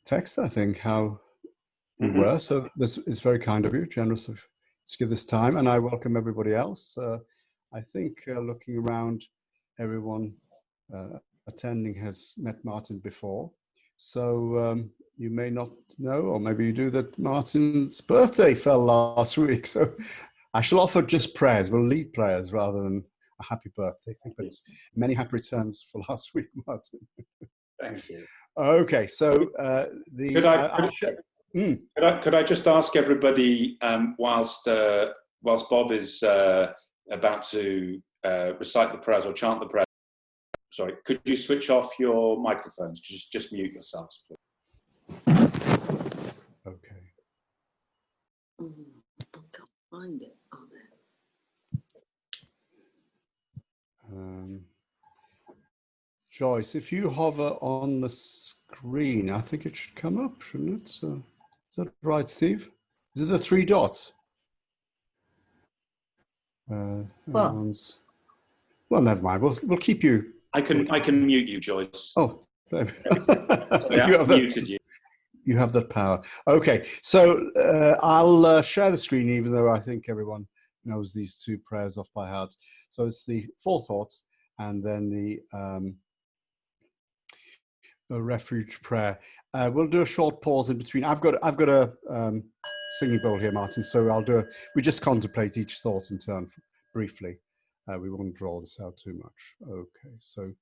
text, I think, how we were. So this is very kind of you, generous of to give this time, and I welcome everybody else. I think looking around, everyone attending has met Martin before. So you may not know, or maybe you do, that Martin's birthday fell last week. So I shall offer just prayers. We'll lead prayers rather than a happy birthday thing, but many happy returns for last week, Martin. Thank you. Okay, so could I just ask everybody, whilst Bob is about to recite the prayers or chant the prayers, sorry, could you switch off your microphones? Just mute yourselves, please. Okay. I can't find it. Oh, there. Joyce, if you hover on the screen, I think it should come up, shouldn't it? So, is that right, Steve? Is it the 3 dots? Well, never mind. We'll keep you. I can mute you, Joyce. Oh, there muted you. You have that power. Okay, so I'll share the screen, even though I think everyone knows these 2 prayers off by heart. So it's the 4 thoughts, and then the refuge prayer. We'll do a short pause in between. I've got a singing bowl here, Martin. So we just contemplate each thought in turn briefly. We won't draw this out too much. Okay, so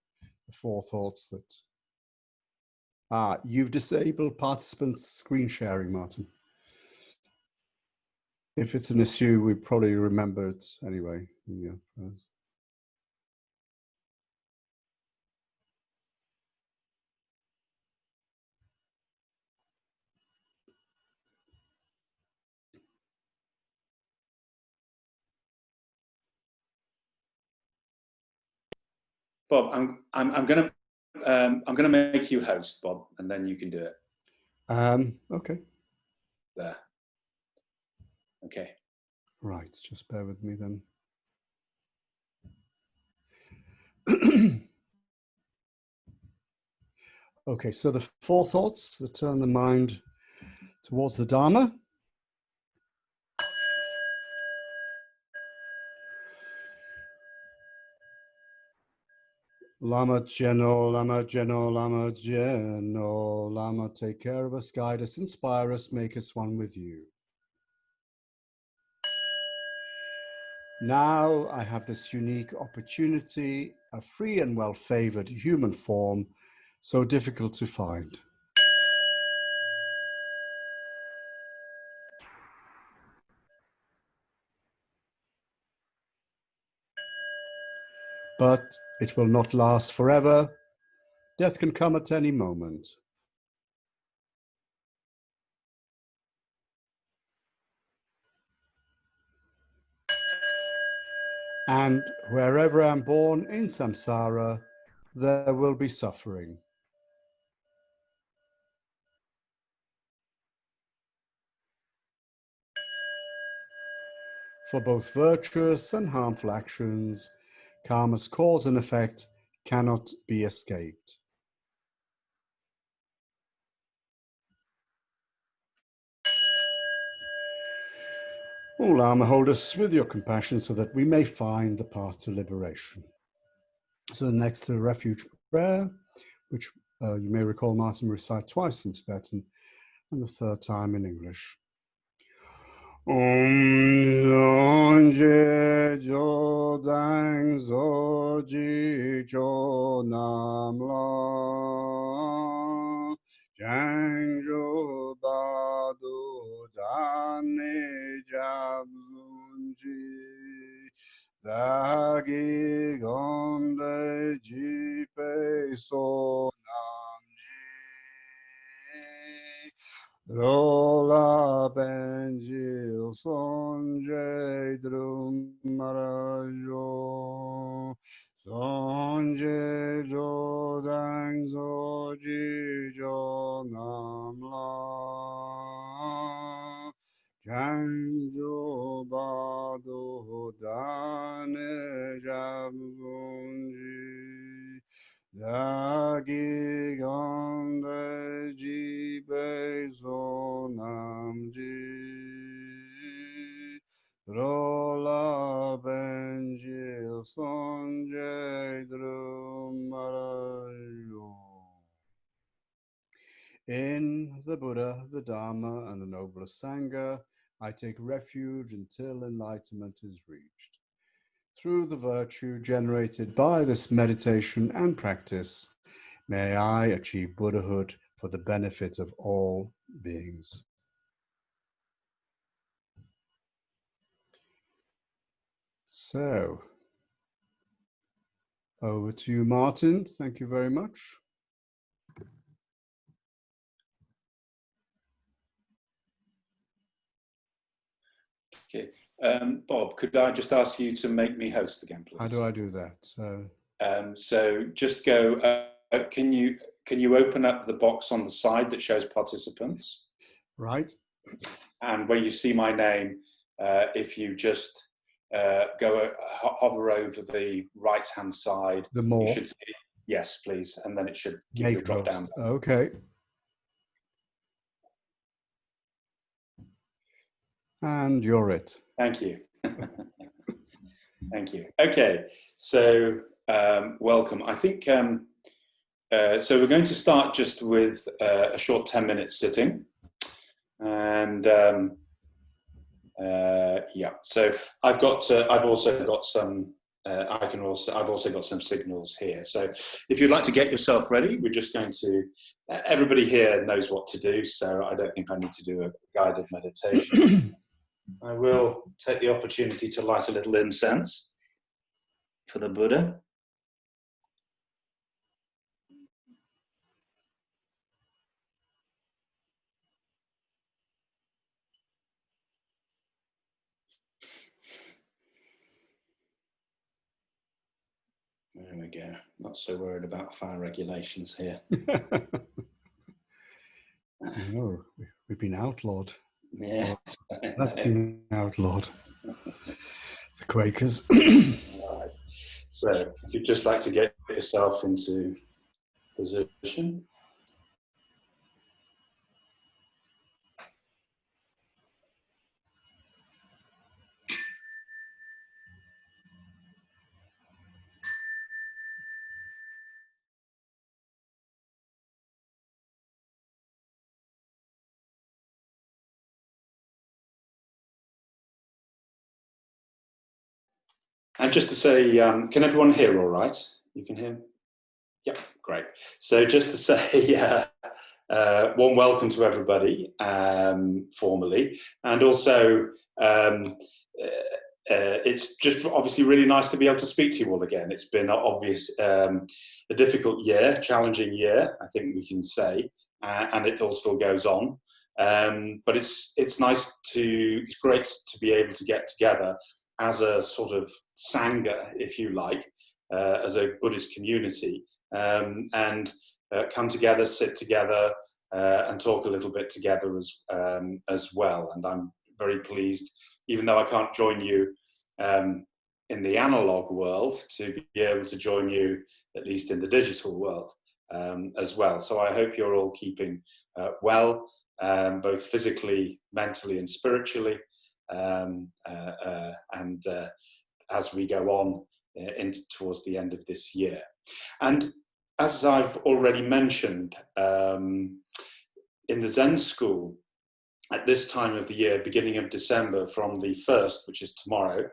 the 4 thoughts that you've disabled participants screen sharing, Martin. If it's an issue, we probably remember it anyway. Yeah. Bob, I'm gonna make you host, Bob, and then you can do it. Okay. There. Okay. Right, just bear with me then. Okay, so the 4 thoughts that turn the mind towards the Dharma. Lama Geno, Lama Geno, Lama Geno, Lama, take care of us, guide us, inspire us, make us one with you. Now I have this unique opportunity, a free and well-favored human form, so difficult to find. But it will not last forever. Death can come at any moment. And wherever I'm born in samsara, there will be suffering. For both virtuous and harmful actions, karma's cause and effect cannot be escaped. O Lama, hold us with your compassion so that we may find the path to liberation. So next, the refuge prayer, which you may recall Martin recite twice in Tibetan and the 3rd time in English. Om Zonje Jodang Zoji Jo Nam La Jang Jo Badu Dani Jab Zunji Dagi Gonde Jipe So Rola Benjil Sonje Drum Marajo Sonje Jodang Zoji Jo Namla Janjo Bado Dane Jabunji Dagi Gonde Jibe In the Buddha, the Dharma, and the noblest Sangha, I take refuge until enlightenment is reached. Through the virtue generated by this meditation and practice, may I achieve Buddhahood for the benefit of all beings. So, over to you, Martin. Thank you very much. Okay. Bob, could I just ask you to make me host again, please? How do I do that? So just go, can you open up the box on the side that shows participants? Right. And when you see my name, if you just hover over the right-hand side, The more. you should see, yes, please, and then it should give you a drop down. Okay. And you're it. Thank you. Thank you. Okay, so welcome. I think, so we're going to start just with a short 10-minute sitting. And yeah, so I've also got some, I've also got some signals here. So if you'd like to get yourself ready, we're just going to, everybody here knows what to do, so I don't think I need to do a guided meditation. I will take the opportunity to light a little incense for the Buddha. There we go. Not so worried about fire regulations here. No, we've been outlawed. Yeah. That's been outlawed. The Quakers. All right. So if you'd just like to get yourself into position. And just to say, can everyone hear all right? You can hear? Yeah, great. So just to say, warm welcome to everybody, formally. And also, it's just obviously really nice to be able to speak to you all again. It's been a difficult year, challenging year, I think we can say, and it all still goes on. But it's great to be able to get together as a sort of Sangha, if you like, as a Buddhist community, and come together, sit together, and talk a little bit together as well. And I'm very pleased, even though I can't join you in the analog world, to be able to join you at least in the digital world as well. So I hope you're all keeping well, both physically, mentally, and spiritually. And as we go on towards the end of this year. And as I've already mentioned, in the Zen school, at this time of the year, beginning of December, from the 1st, which is tomorrow,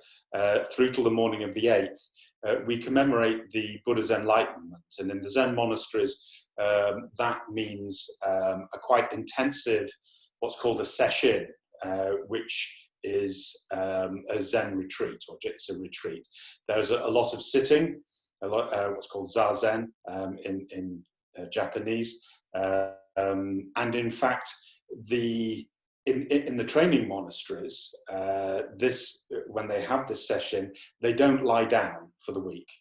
through till the morning of the 8th, we commemorate the Buddha's enlightenment. And in the Zen monasteries, that means a quite intensive, what's called a sesshin, which is a Zen retreat, or it's a retreat. There's a lot of sitting, what's called zazen in Japanese, and in fact, in the training monasteries, when they have this session, they don't lie down for the week,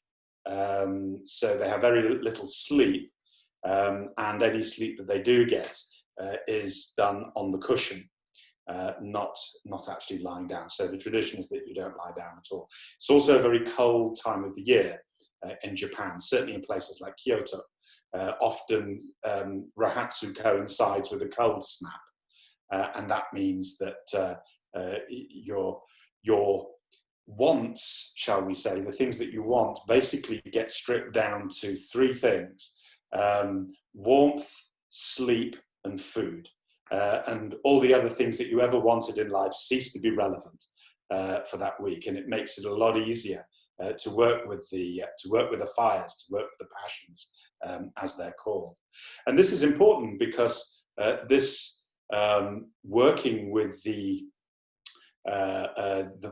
so they have very little sleep, and any sleep that they do get is done on the cushion. Not actually lying down. So the tradition is that you don't lie down at all. It's also a very cold time of the year in Japan, certainly in places like Kyoto. Often Rahatsu coincides with a cold snap, and that means that your wants, shall we say, the things that you want, basically get stripped down to three things: warmth, sleep, and and food. And all the other things that you ever wanted in life cease to be relevant for that week, and it makes it a lot easier to work with the fires, to work with the passions, as they're called. And this is important because this working with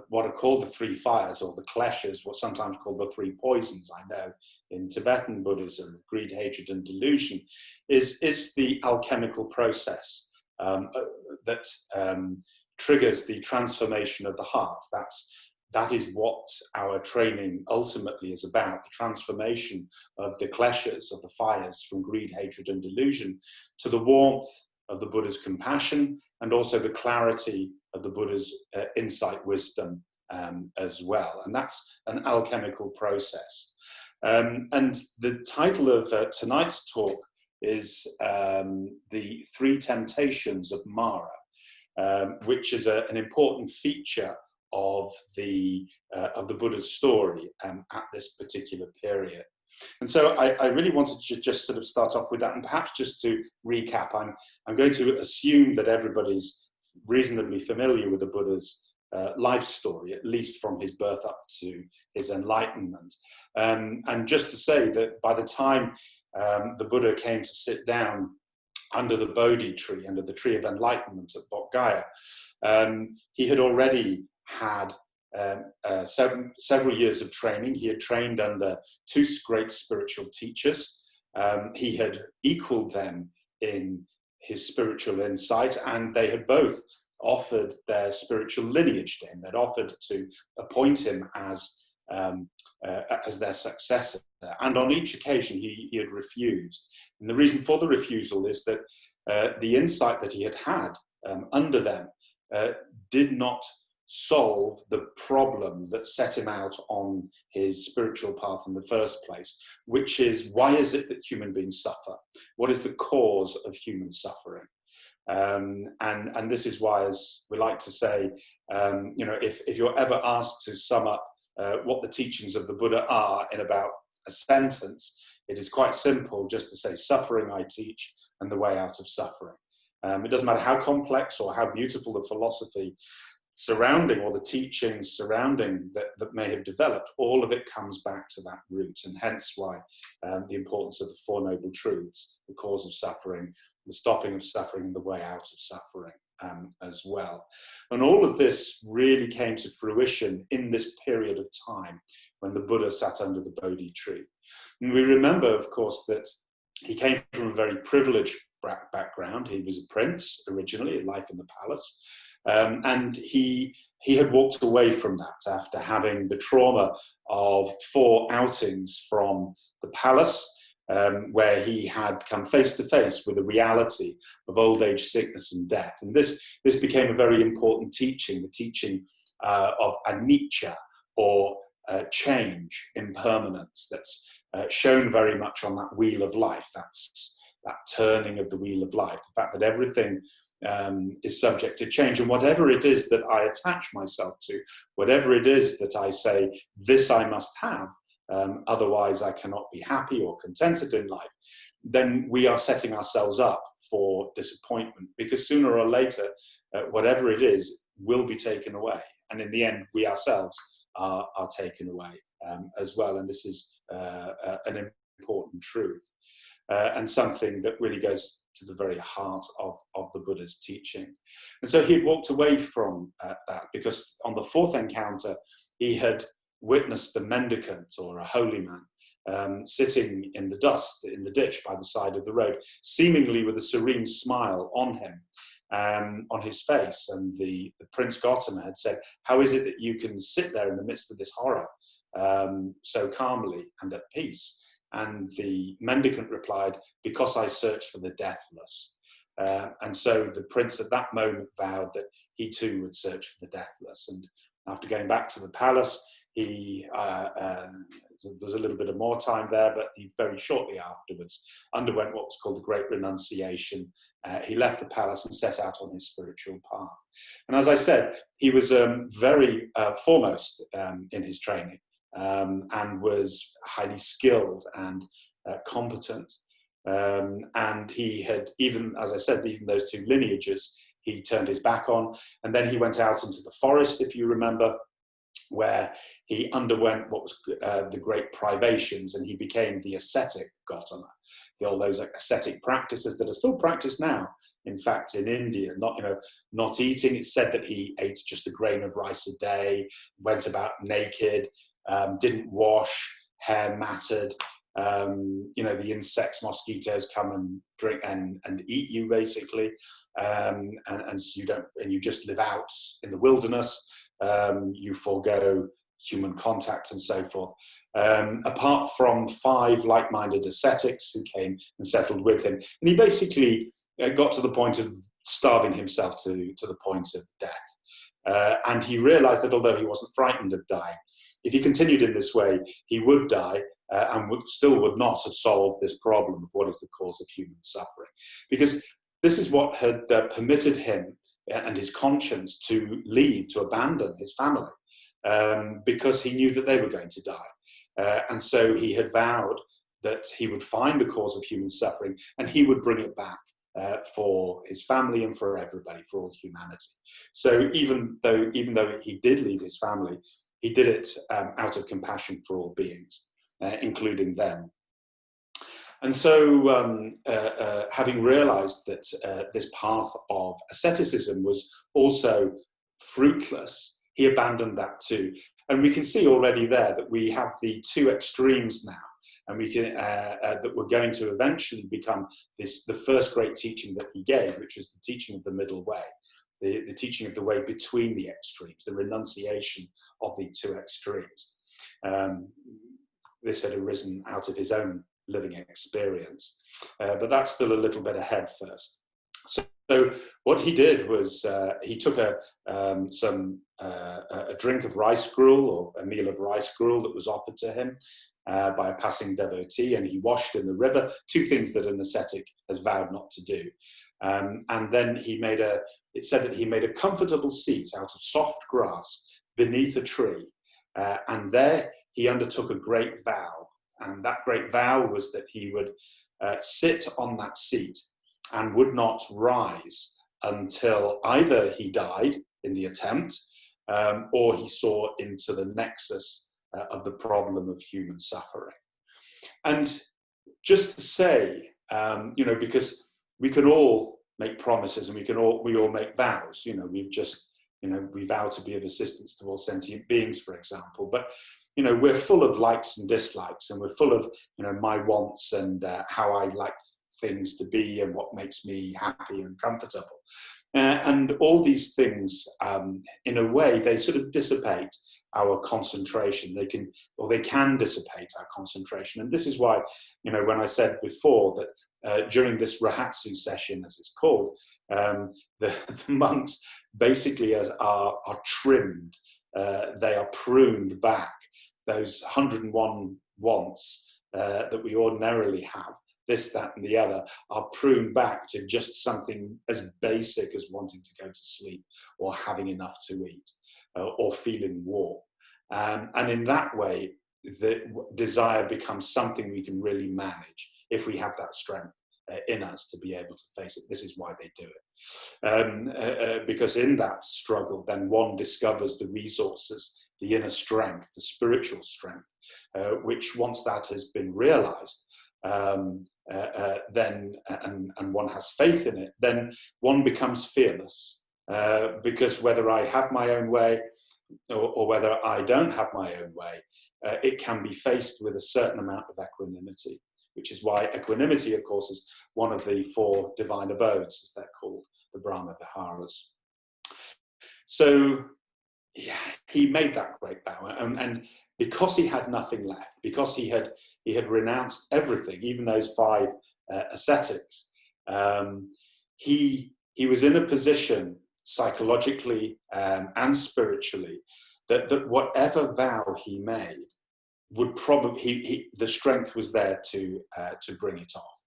what are called the three fires, or the kleshas, what sometimes called the three poisons, I know in Tibetan Buddhism, greed, hatred, and delusion, is the alchemical process that triggers the transformation of the heart. That is what our training ultimately is about, the transformation of the kleshas, of the fires, from greed, hatred, and delusion to the warmth of the Buddha's compassion, and also the clarity of the Buddha's insight, wisdom as well. And that's an alchemical process. And the title of tonight's talk is The Three Temptations of Mara, which is an important feature of the Buddha's story at this particular period. And so I really wanted to just sort of start off with that, and perhaps just to recap, I'm going to assume that everybody's reasonably familiar with the Buddha's life story, at least from his birth up to his enlightenment. And just to say that by the time the Buddha came to sit down under the Bodhi tree, under the tree of enlightenment at Bodh Gaya, he had already had several years of training. He had trained under two great spiritual teachers. He had equaled them in his spiritual insight, and they had both offered their spiritual lineage to him. They'd offered to appoint him as their successor. And on each occasion, he had refused. And the reason for the refusal is that the insight that he had under them did not solve the problem that set him out on his spiritual path in the first place, which is, why is it that human beings suffer? What is the cause of human suffering? And this is why, as we like to say, if you're ever asked to sum up what the teachings of the Buddha are in about a sentence, it is quite simple just to say, suffering I teach, and the way out of suffering. It doesn't matter how complex or how beautiful the philosophy surrounding, or the teachings surrounding that may have developed, all of it comes back to that root, and hence why the importance of the Four Noble Truths, the cause of suffering, the stopping of suffering, and the way out of suffering as well. And all of this really came to fruition in this period of time when the Buddha sat under the Bodhi tree. And we remember, of course, that he came from a very privileged background. He was a prince originally, life in the palace. And he had walked away from that after having the trauma of 4 outings from the palace, where he had come face to face with the reality of old age, sickness, and death. And this became a very important teaching, the teaching of anicca, or change, impermanence, that's shown very much on that wheel of life. That's that turning of the wheel of life, the fact that everything is subject to change. And whatever it is that I attach myself to, whatever it is that I say, this I must have, otherwise I cannot be happy or contented in life, then we are setting ourselves up for disappointment, because sooner or later, whatever it is will be taken away. And in the end, we ourselves are taken away as well. And this is an important truth. And something that really goes to the very heart of the Buddha's teaching. And so he had walked away from that, because on the 4th encounter, he had witnessed a mendicant, or a holy man, sitting in the dust, in the ditch by the side of the road, seemingly with a serene smile on him, on his face. And the Prince Gautama had said, how is it that you can sit there in the midst of this horror so calmly and at peace? And the mendicant replied, because I search for the deathless. And so the prince at that moment vowed that he too would search for the deathless. And after going back to the palace, he, there's a little bit of more time there, but he very shortly afterwards underwent what was called the Great Renunciation. He left the palace and set out on his spiritual path. And as I said, he was very foremost in his training. And was highly skilled and competent. And he had, even, as I said, even those two lineages, he turned his back on. And then he went out into the forest, if you remember, where he underwent what was the great privations, and he became the ascetic Gautama. All those ascetic practices that are still practiced now, in fact, in India, not eating. It's said that he ate just a grain of rice a day, went about naked, didn't wash, hair matted. The insects, mosquitoes come and drink and eat you, basically, and so you just live out in the wilderness. You forego human contact and so forth. Apart from 5 like-minded ascetics who came and settled with him, and he basically got to the point of starving himself to the point of death. And he realized that although he wasn't frightened of dying, if he continued in this way, he would die, and would not have solved this problem of what is the cause of human suffering. Because this is what had permitted him and his conscience to leave, to abandon his family, because he knew that they were going to die. And so he had vowed that he would find the cause of human suffering and he would bring it back for his family and for everybody, for all humanity. So even though he did leave his family, he did it out of compassion for all beings, including them. And so having realized that this path of asceticism was also fruitless, he abandoned that too. And we can see already there that we have the two extremes now, and we can that we're going to eventually become the first great teaching that he gave, which is the teaching of the middle way, the teaching of the way between the extremes, the renunciation of the two extremes. This had arisen out of his own living experience, but that's still a little bit ahead first. So what he did was he took a drink of rice gruel, or a meal of rice gruel that was offered to him by a passing devotee, and he washed in the river, 2 things that an ascetic has vowed not to do. And then it said that he made a comfortable seat out of soft grass beneath a tree, and there he undertook a great vow. And that great vow was that he would sit on that seat and would not rise until either he died in the attempt, or he saw into the nexus of the problem of human suffering. And just to say, because we can all make promises and we all make vows. We vow to be of assistance to all sentient beings, for example. But we're full of likes and dislikes, and we're full of my wants and how I like things to be and what makes me happy and comfortable. And all these things, in a way, they sort of dissipate our concentration. They can dissipate our concentration. And this is why, when I said before that during this Rahatsu session, as it's called, the monks basically are trimmed, they are pruned back. Those 101 wants that we ordinarily have, this, that, and the other, are pruned back to just something as basic as wanting to go to sleep, or having enough to eat, or feeling warm. And in that way, the desire becomes something we can really manage if we have that strength in us to be able to face it. This is why they do it. Because in that struggle, then one discovers the resources, the inner strength, the spiritual strength, which once that has been realized, then and one has faith in it, then one becomes fearless, because whether I have my own way or whether I don't have my own way, it can be faced with a certain amount of equanimity, which is why equanimity, of course, is one of the 4 divine abodes, as they're called, the Brahma Viharas. So yeah, he made that great vow, and because he had nothing left, because he had renounced everything, even those 5 ascetics, he was in a position psychologically and spiritually that whatever vow he made would probably the strength was there to bring it off.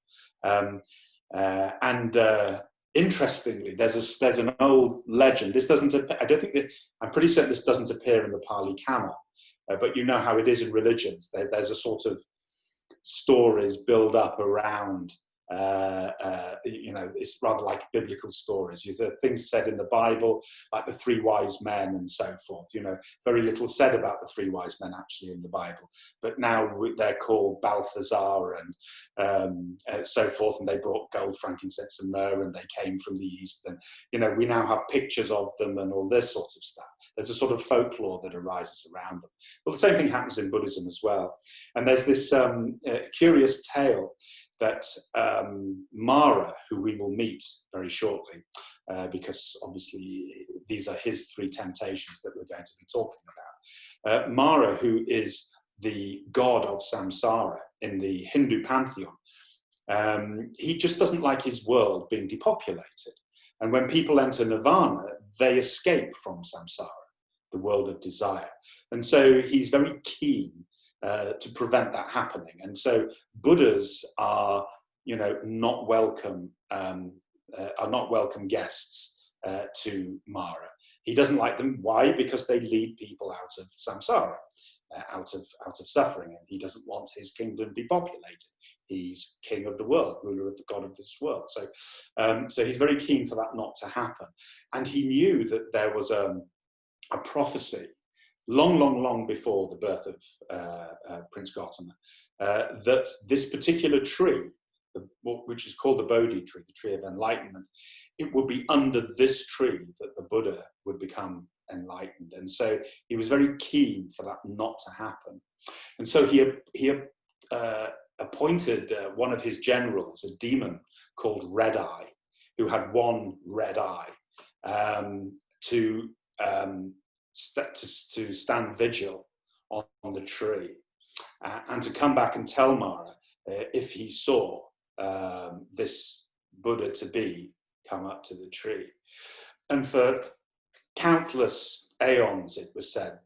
Interestingly, there's an old legend. This doesn't. I'm pretty certain this doesn't appear in the Pali Canon, but you know how it is in religions. There's a sort of stories build up around It's rather like biblical stories. There are things said in the Bible, like the three wise men and so forth. Very little said about the three wise men actually in the Bible, but now they're called Balthazar and so forth, and they brought gold, frankincense, and myrrh, and they came from the east. And we now have pictures of them and all this sort of stuff. There's a sort of folklore that arises around them. Well, the same thing happens in Buddhism as well. And there's this curious tale that Mara, who we will meet very shortly, because obviously these are his three temptations that we're going to be talking about. Mara, who is the god of samsara in the Hindu pantheon, he just doesn't like his world being depopulated. And when people enter nirvana, they escape from samsara, the world of desire. And so he's very keen to prevent that happening. And so Buddhas are, not welcome guests to Mara. He doesn't like them. Why? Because they lead people out of samsara, out of suffering, and he doesn't want his kingdom depopulated. He's king of the world, ruler of the god of this world. So he's very keen for that not to happen. And he knew that there was a prophecy long before the birth of Prince Gautama, that this particular tree, which is called the Bodhi tree, the tree of enlightenment, it would be under this tree that the Buddha would become enlightened. And so he was very keen for that not to happen. And so he appointed one of his generals, a demon called Red Eye, who had one red eye, to stand vigil on the tree, and to come back and tell Mara if he saw this Buddha to be come up to the tree. And for countless aeons, it was said,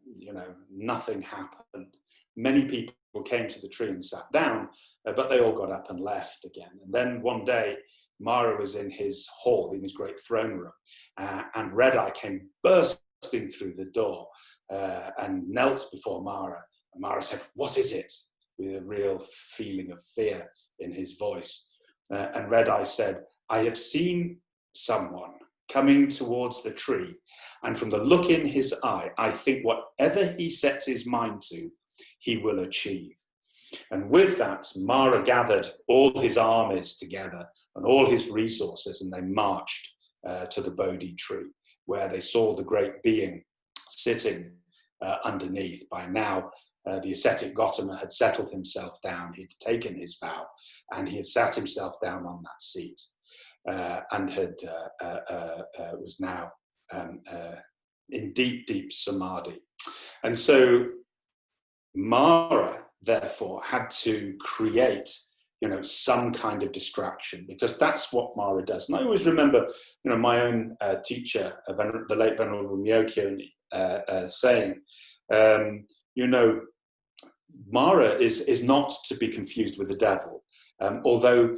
nothing happened. Many people came to the tree and sat down, but they all got up and left again. And then one day, Mara was in his hall, in his great throne room, and Red Eye came bursting through the door and knelt before Mara. And Mara said, "What is it?" with a real feeling of fear in his voice. And Red Eye said, "I have seen someone coming towards the tree, and from the look in his eye, I think whatever he sets his mind to, he will achieve." And with that, Mara gathered all his armies together and all his resources, and they marched to the Bodhi tree, where they saw the great being sitting underneath. By now, the ascetic Gautama had settled himself down. He'd taken his vow, and he had sat himself down on that seat, and was now in deep samadhi. And so Mara, therefore, had to create, some kind of distraction, because that's what Mara does. And I always remember, my own teacher, the late Venerable Myokyo, saying, Mara is not to be confused with the devil, although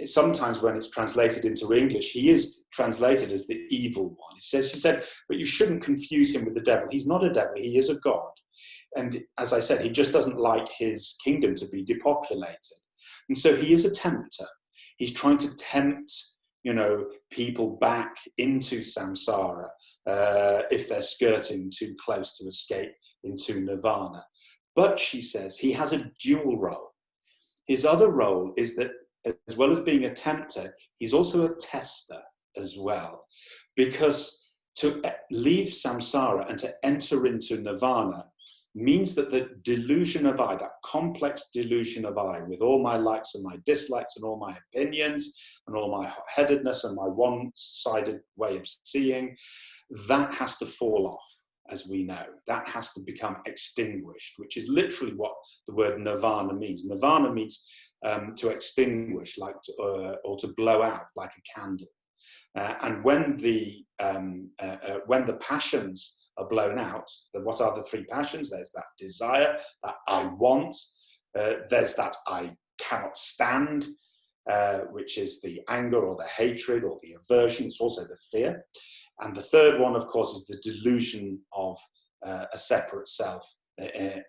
sometimes when it's translated into English, he is translated as the evil one. She said, but you shouldn't confuse him with the devil. He's not a devil, he is a god. And as I said, he just doesn't like his kingdom to be depopulated. And so he is a tempter. He's trying to tempt, people back into samsara if they're skirting too close to escape into nirvana. But she says he has a dual role. His other role is that, as well as being a tempter, he's also a tester as well. Because to leave samsara and to enter into nirvana means that the delusion of I, that complex delusion of I, with all my likes and my dislikes and all my opinions and all my hot-headedness and my one-sided way of seeing, that has to fall off, as we know. That has to become extinguished, which is literally what the word nirvana means. Nirvana means to extinguish, or to blow out like a candle. And when the passions are blown out, what are the three passions? There's that desire, that I want. There's that I cannot stand, which is the anger or the hatred or the aversion. It's also the fear. And the third one, of course, is the delusion of a separate self in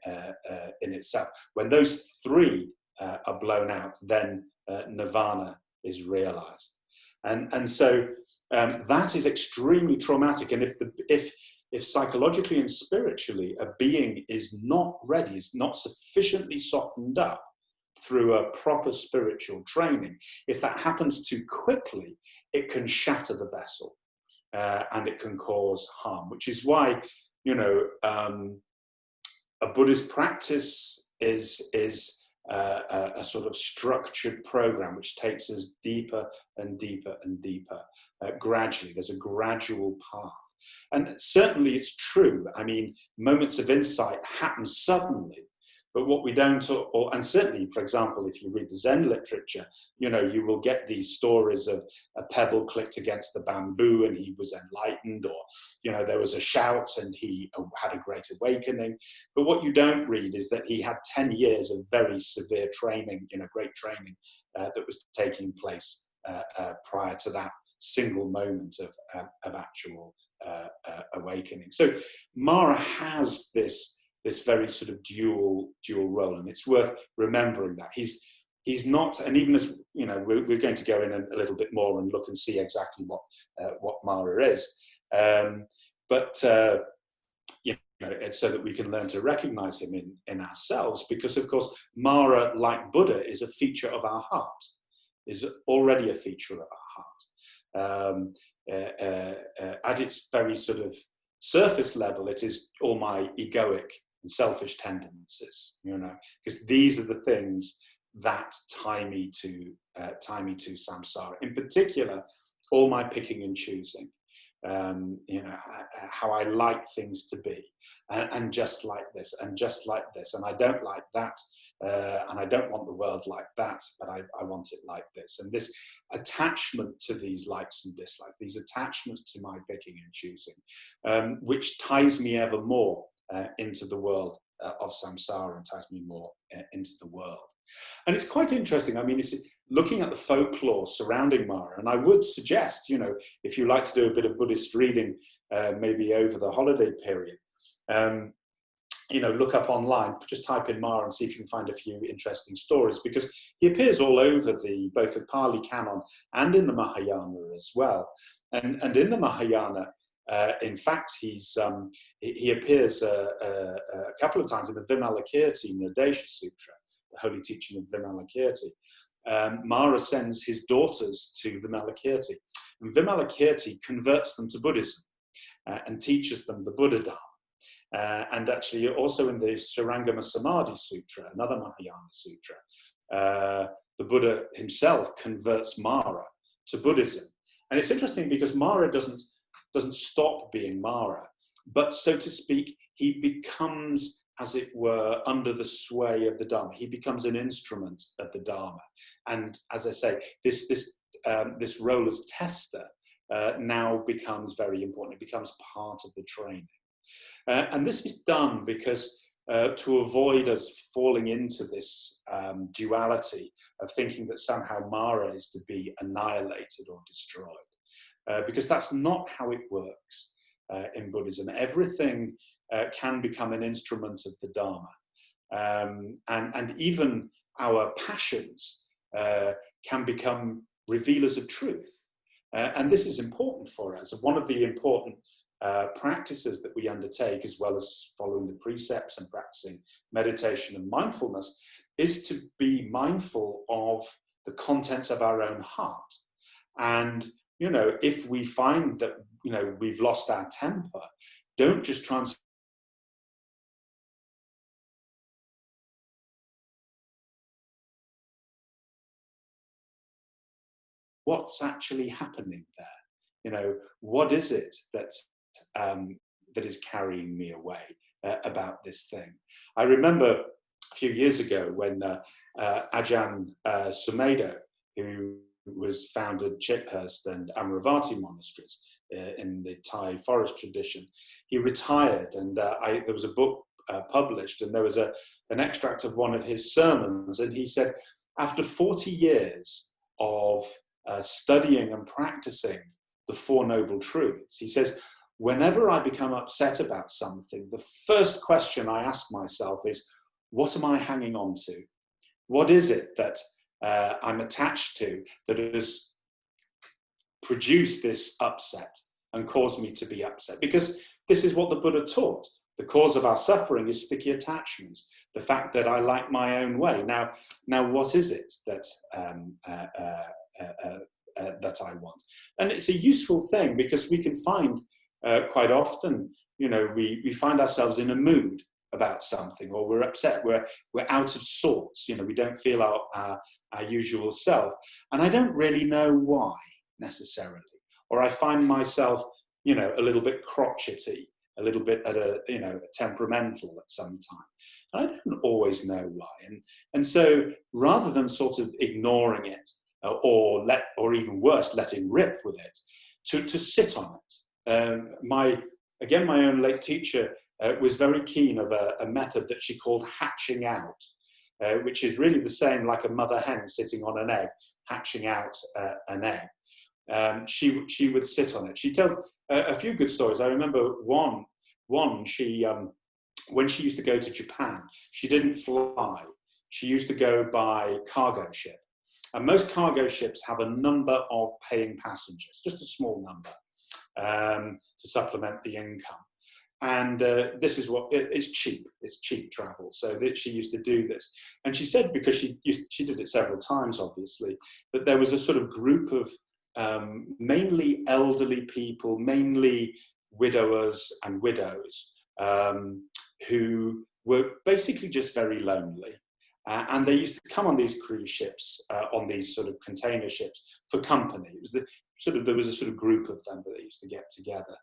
itself. When those three are blown out, then nirvana is realized. And so that is extremely traumatic. And if psychologically and spiritually a being is not ready, is not sufficiently softened up through a proper spiritual training, if that happens too quickly, it can shatter the vessel and it can cause harm, which is why, a Buddhist practice is a sort of structured program which takes us deeper and deeper and deeper gradually. There's a gradual path. And certainly it's true. I mean, moments of insight happen suddenly, but what we don't, and certainly, for example, if you read the Zen literature, you will get these stories of a pebble clicked against the bamboo and he was enlightened, or, there was a shout and he had a great awakening. But what you don't read is that he had 10 years of very severe training, great training that was taking place prior to that single moment of actual awakening. So Mara has this very sort of dual role, and it's worth remembering that he's not, and even as we're going to go in a little bit more and look and see exactly what Mara is, but it's so that we can learn to recognize him in ourselves, because of course Mara, like Buddha, is a feature of our heart, is already a feature of our heart. At its very sort of surface level, it is all my egoic and selfish tendencies, because these are the things that tie me to samsara. In particular, all my picking and choosing, how I like things to be, and just like this, and just like this, and I don't like that, and I don't want the world like that, but I want it like this. And this attachment to these likes and dislikes, these attachments to my picking and choosing, which ties me ever more into the world of samsara, and ties me more into the world. And it's quite interesting. I mean, it's looking at the folklore surrounding Mara, and I would suggest, if you like to do a bit of Buddhist reading, maybe over the holiday period, look up online, just type in Mara and see if you can find a few interesting stories, because he appears all over both the Pali Canon and in the Mahayana as well. And in the Mahayana, in fact, he appears a couple of times in the Vimalakirti Nirdesha Sutra, the holy teaching of Vimalakirti. Mara sends his daughters to Vimalakirti, and Vimalakirti converts them to Buddhism and teaches them the Buddha Dharma. And actually, also in the Surangama Samadhi Sutra, another Mahayana sutra, the Buddha himself converts Mara to Buddhism. And it's interesting because Mara doesn't stop being Mara, but so to speak, he becomes, as it were, under the sway of the Dharma. He becomes an instrument of the Dharma. And as I say, this role as tester now becomes very important. It becomes part of the training. And this is done because to avoid us falling into this duality of thinking that somehow Mara is to be annihilated or destroyed. Because that's not how it works in Buddhism. Everything can become an instrument of the Dharma. And even our passions can become revealers of truth. And this is important for us. One of the important practices that we undertake, as well as following the precepts and practicing meditation and mindfulness, is to be mindful of the contents of our own heart. And if we find that, we've lost our temper, don't just try and what's actually happening there? What is it that is carrying me away about this thing? I remember a few years ago when Ajahn Sumedho, who founded Chithurst and Amaravati monasteries in the Thai forest tradition, he retired, and there was a book published, and there was an extract of one of his sermons, and he said, after 40 years of studying and practicing the Four Noble Truths, he says, whenever I become upset about something, the first question I ask myself is, what am I hanging on to? What is it that I'm attached to that has produced this upset and caused me to be upset. Because this is what the Buddha taught. The cause of our suffering is sticky attachments. The fact that I like my own way. Now what is it that that I want? And it's a useful thing, because we can find quite often, we find ourselves in a mood about something, or we're upset, we're out of sorts, we don't feel our usual self, and I don't really know why necessarily, or I find myself, a little bit crotchety, a little bit temperamental at some time, and I don't always know why, and so rather than sort of ignoring it, or even worse, letting rip with it, to sit on it. My own late teacher was very keen of a method that she called hatching out, which is really the same like a mother hen sitting on an egg, hatching out an egg. She would sit on it. She told a few good stories. I remember one she when she used to go to Japan, she didn't fly. She used to go by cargo ship. And most cargo ships have a number of paying passengers, just a small number, to supplement the income. And this is what, it's cheap travel. So that she used to do this. And she said, because she did it several times, obviously, that there was a sort of group of mainly elderly people, mainly widowers and widows, who were basically just very lonely. And they used to come on these cruise ships, on these sort of container ships for company. It was there was a sort of group of them that they used to get together.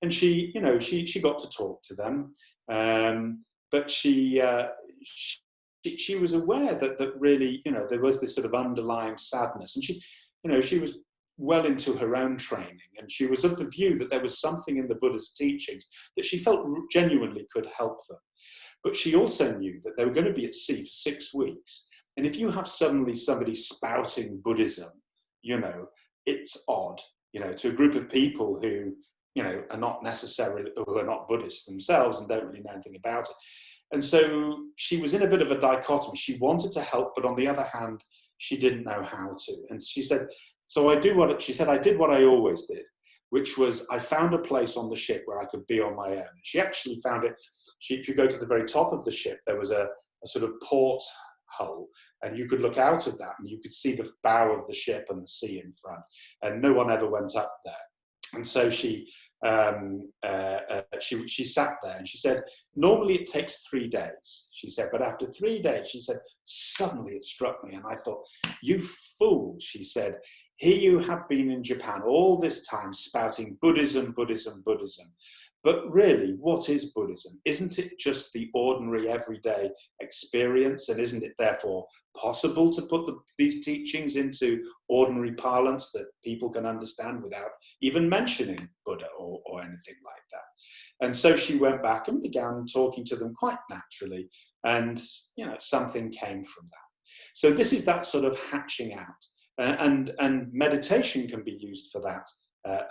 And she got to talk to them, but she was aware that really, there was this sort of underlying sadness, and she was well into her own training, and she was of the view that there was something in the Buddha's teachings that she felt genuinely could help them. But she also knew that they were going to be at sea for 6 weeks. And if you have suddenly somebody spouting Buddhism, it's odd, to a group of people who, are not necessarily, who are not Buddhists themselves and don't really know anything about it. And so she was in a bit of a dichotomy. She wanted to help, but on the other hand, she didn't know how to. And she said, I did what I always did, which was I found a place on the ship where I could be on my own. She actually found it, if you go to the very top of the ship, there was a sort of port hole, and you could look out of that and you could see the bow of the ship and the sea in front, and no one ever went up there. And so she sat there, and she said, normally it takes 3 days, she said, but after 3 days, she said, suddenly it struck me, and I thought, you fool, she said, here you have been in Japan all this time spouting Buddhism, Buddhism, Buddhism. But really, what is Buddhism? Isn't it just the ordinary everyday experience? And isn't it therefore possible to put these teachings into ordinary parlance that people can understand without even mentioning Buddha or anything like that? And so she went back and began talking to them quite naturally. And, something came from that. So this is that sort of hatching out. And meditation can be used for that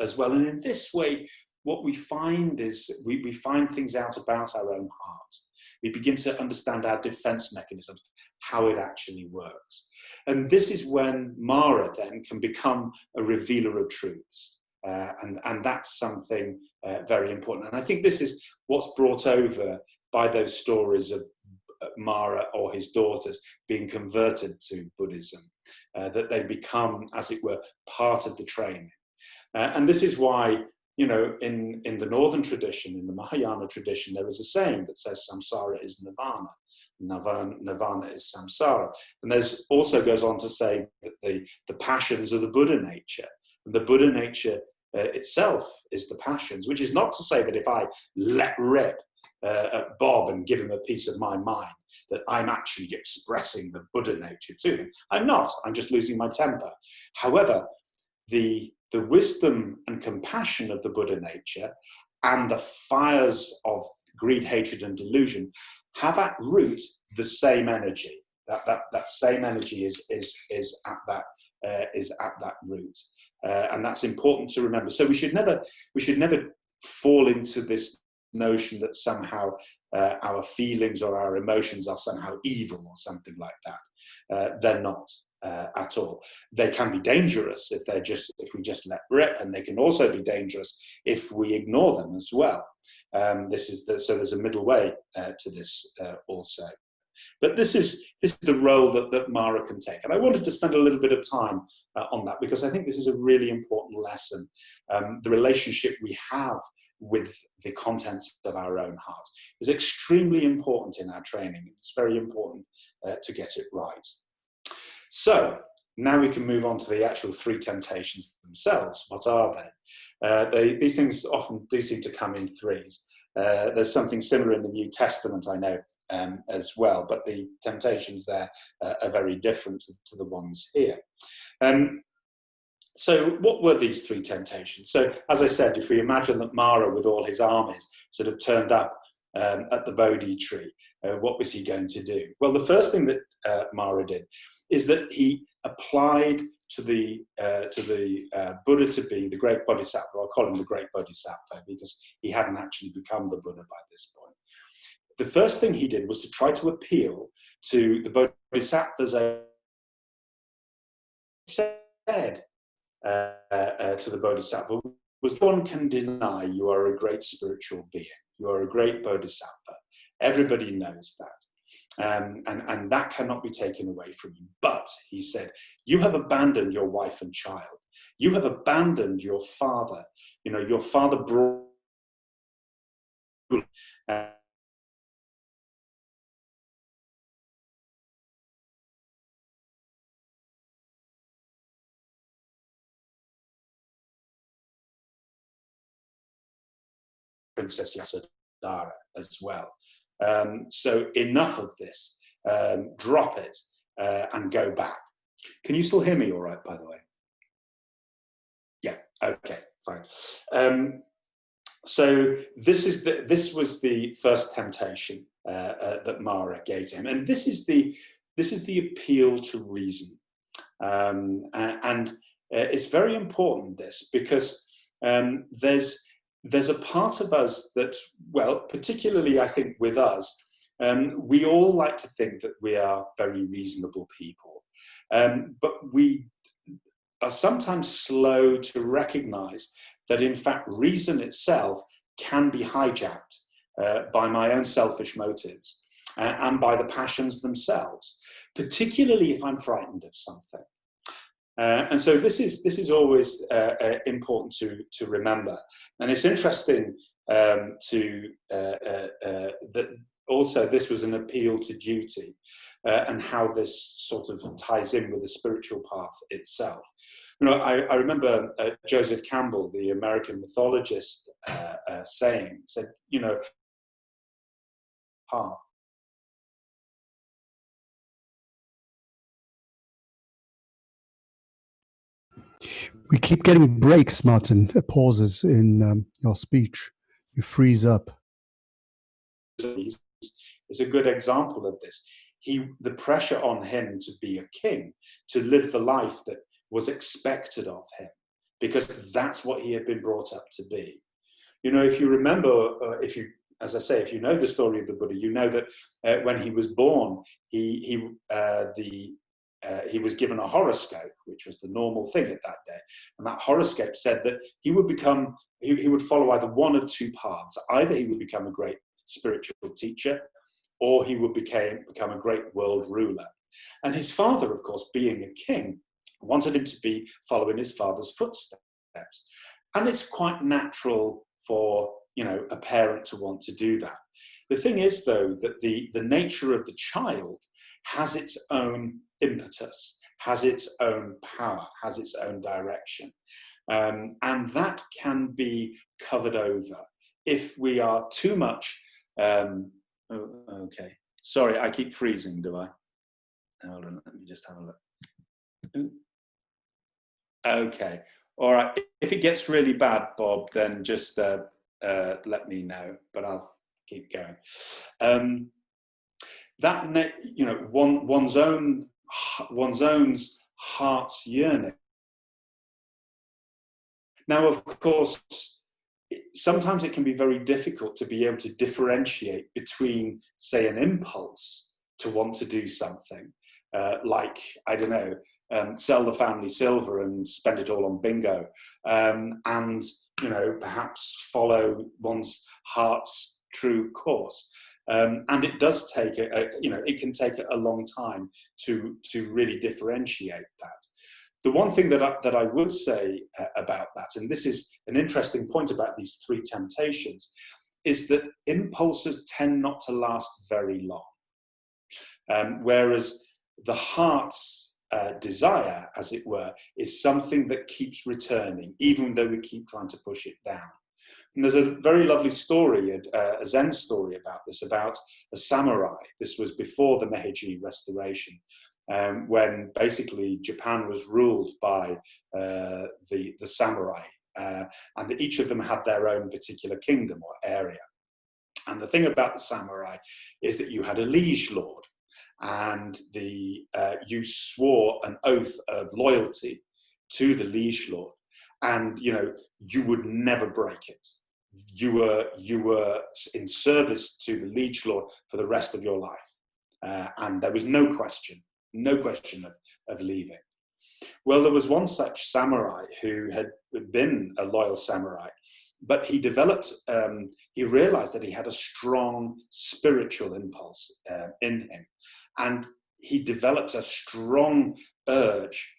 as well. And in this way, what we find is we find things out about our own heart. We begin to understand our defense mechanisms, how it actually works. And this is when Mara then can become a revealer of truths. And that's something very important. And I think this is what's brought over by those stories of Mara or his daughters being converted to Buddhism, that they become, as it were, part of the training. And this is why, in the Northern tradition, in the Mahayana tradition, there is a saying that says samsara is nirvana. Nirvana is samsara. And there's also goes on to say that the passions are the Buddha nature. And the Buddha nature itself is the passions, which is not to say that if I let rip at Bob and give him a piece of my mind, that I'm actually expressing the Buddha nature to him. I'm not. I'm just losing my temper. However, the wisdom and compassion of the Buddha nature and the fires of greed, hatred, and delusion have at root the same energy. That same energy is at that root, and that's important to remember. So we should never fall into this notion that somehow our feelings or our emotions are somehow evil or something like that. They're not. at all. They can be dangerous if we just let rip, and they can also be dangerous if we ignore them as well. So there's a middle way to this also. But this is the role that Mara can take. And I wanted to spend a little bit of time on that, because I think this is a really important lesson. The relationship we have with the contents of our own heart is extremely important in our training. It's very important to get it right. So now we can move on to the actual 3 temptations themselves. What are they? These things often do seem to come in threes. There's something similar in the New Testament, I know, as well, but the temptations there are very different to the ones here. So what were these 3 temptations? So as I said, if we imagine that Mara with all his armies sort of turned up at the Bodhi tree, what was he going to do? Well, the first thing that Mara did is that he applied to the Buddha to be the great Bodhisattva. I'll call him the great Bodhisattva because he hadn't actually become the Buddha by this point. The first thing he did was to try to appeal to the Bodhisattva's said to the Bodhisattva was, no one can deny you are a great spiritual being. You are a great Bodhisattva. Everybody knows that. And that cannot be taken away from you. But, he said, you have abandoned your wife and child. You have abandoned your father. You know, your father brought Princess Yasodhara as well. So enough of this. Drop it and go back. Can you still hear me all right, by the way? Yeah, okay, fine. So this was the first temptation that Mara gave to him, and this is the appeal to reason, and it's very important, this, because there's a part of us that, well, particularly I think with us, we all like to think that we are very reasonable people, but we are sometimes slow to recognize that in fact reason itself can be hijacked by my own selfish motives and by the passions themselves, particularly if I'm frightened of something. And so this is always important to remember. And it's interesting that also this was an appeal to duty, and how this sort of ties in with the spiritual path itself. You know, I remember Joseph Campbell, the American mythologist, said, you know, path. We keep getting breaks, Martin, pauses in your speech. You freeze up. Is a good example of this. The pressure on him to be a king, to live the life that was expected of him, because that's what he had been brought up to be. You know, if you remember, as I say, if you know the story of the Buddha, you know that when he was born, he was given a horoscope, which was the normal thing at that day. And that horoscope said that he would follow either one of 2 paths. Either he would become a great spiritual teacher, or he would become a great world ruler. And his father, of course, being a king, wanted him to be following his father's footsteps. And it's quite natural for, you know, a parent to want to do that. The thing is, though, that the nature of the child has its own impetus, has its own power, has its own direction. And that can be covered over if we are too much... okay. Sorry, I keep freezing, do I? Hold on, let me just have a look. Okay. All right. If it gets really bad, Bob, then just let me know, but I'll keep going. That, you know, one's own heart's yearning. Now, of course, sometimes it can be very difficult to be able to differentiate between, say, an impulse to want to do something, like, I don't know, sell the family silver and spend it all on bingo, and perhaps follow one's heart's true course. And it does take it can take a long time to really differentiate that. The one thing that I would say about that, and this is an interesting point about these three temptations, is that impulses tend not to last very long, whereas the heart's desire, as it were, is something that keeps returning, even though we keep trying to push it down. And there's a very lovely story, a Zen story about this, about a samurai. This was before the Meiji Restoration, when basically Japan was ruled by the samurai, and each of them had their own particular kingdom or area. And the thing about the samurai is that you had a liege lord, and you swore an oath of loyalty to the liege lord, and you would never break it. You were in service to the liege lord for the rest of your life, and there was no question of leaving. Well, there was one such samurai who had been a loyal samurai, but he developed, he realized that he had a strong spiritual impulse in him, and he developed a strong urge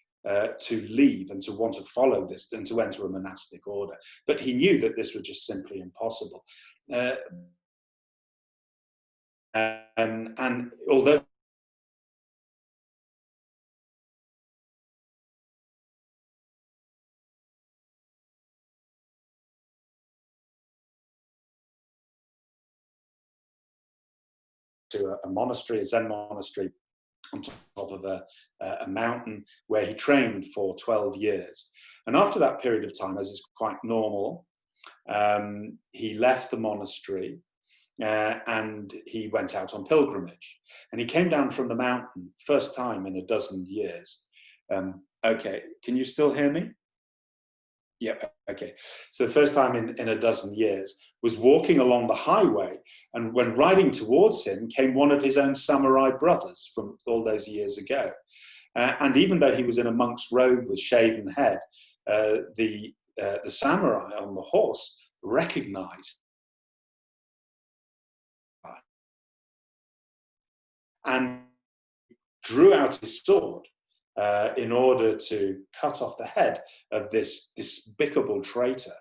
to leave and to want to follow this and to enter a monastic order. But he knew that this was just simply impossible. And although to a monastery, a Zen monastery, on top of a mountain, where he trained for 12 years. And after that period of time, as is quite normal, he left the monastery and he went out on pilgrimage. And he came down from the mountain, first time in a dozen years. Okay, can you still hear me? Yep, okay. So the first time in a dozen years, was walking along the highway, and when riding towards him came one of his own samurai brothers from all those years ago. And even though he was in a monk's robe with shaven head, the samurai on the horse recognized and drew out his sword in order to cut off the head of this despicable traitor.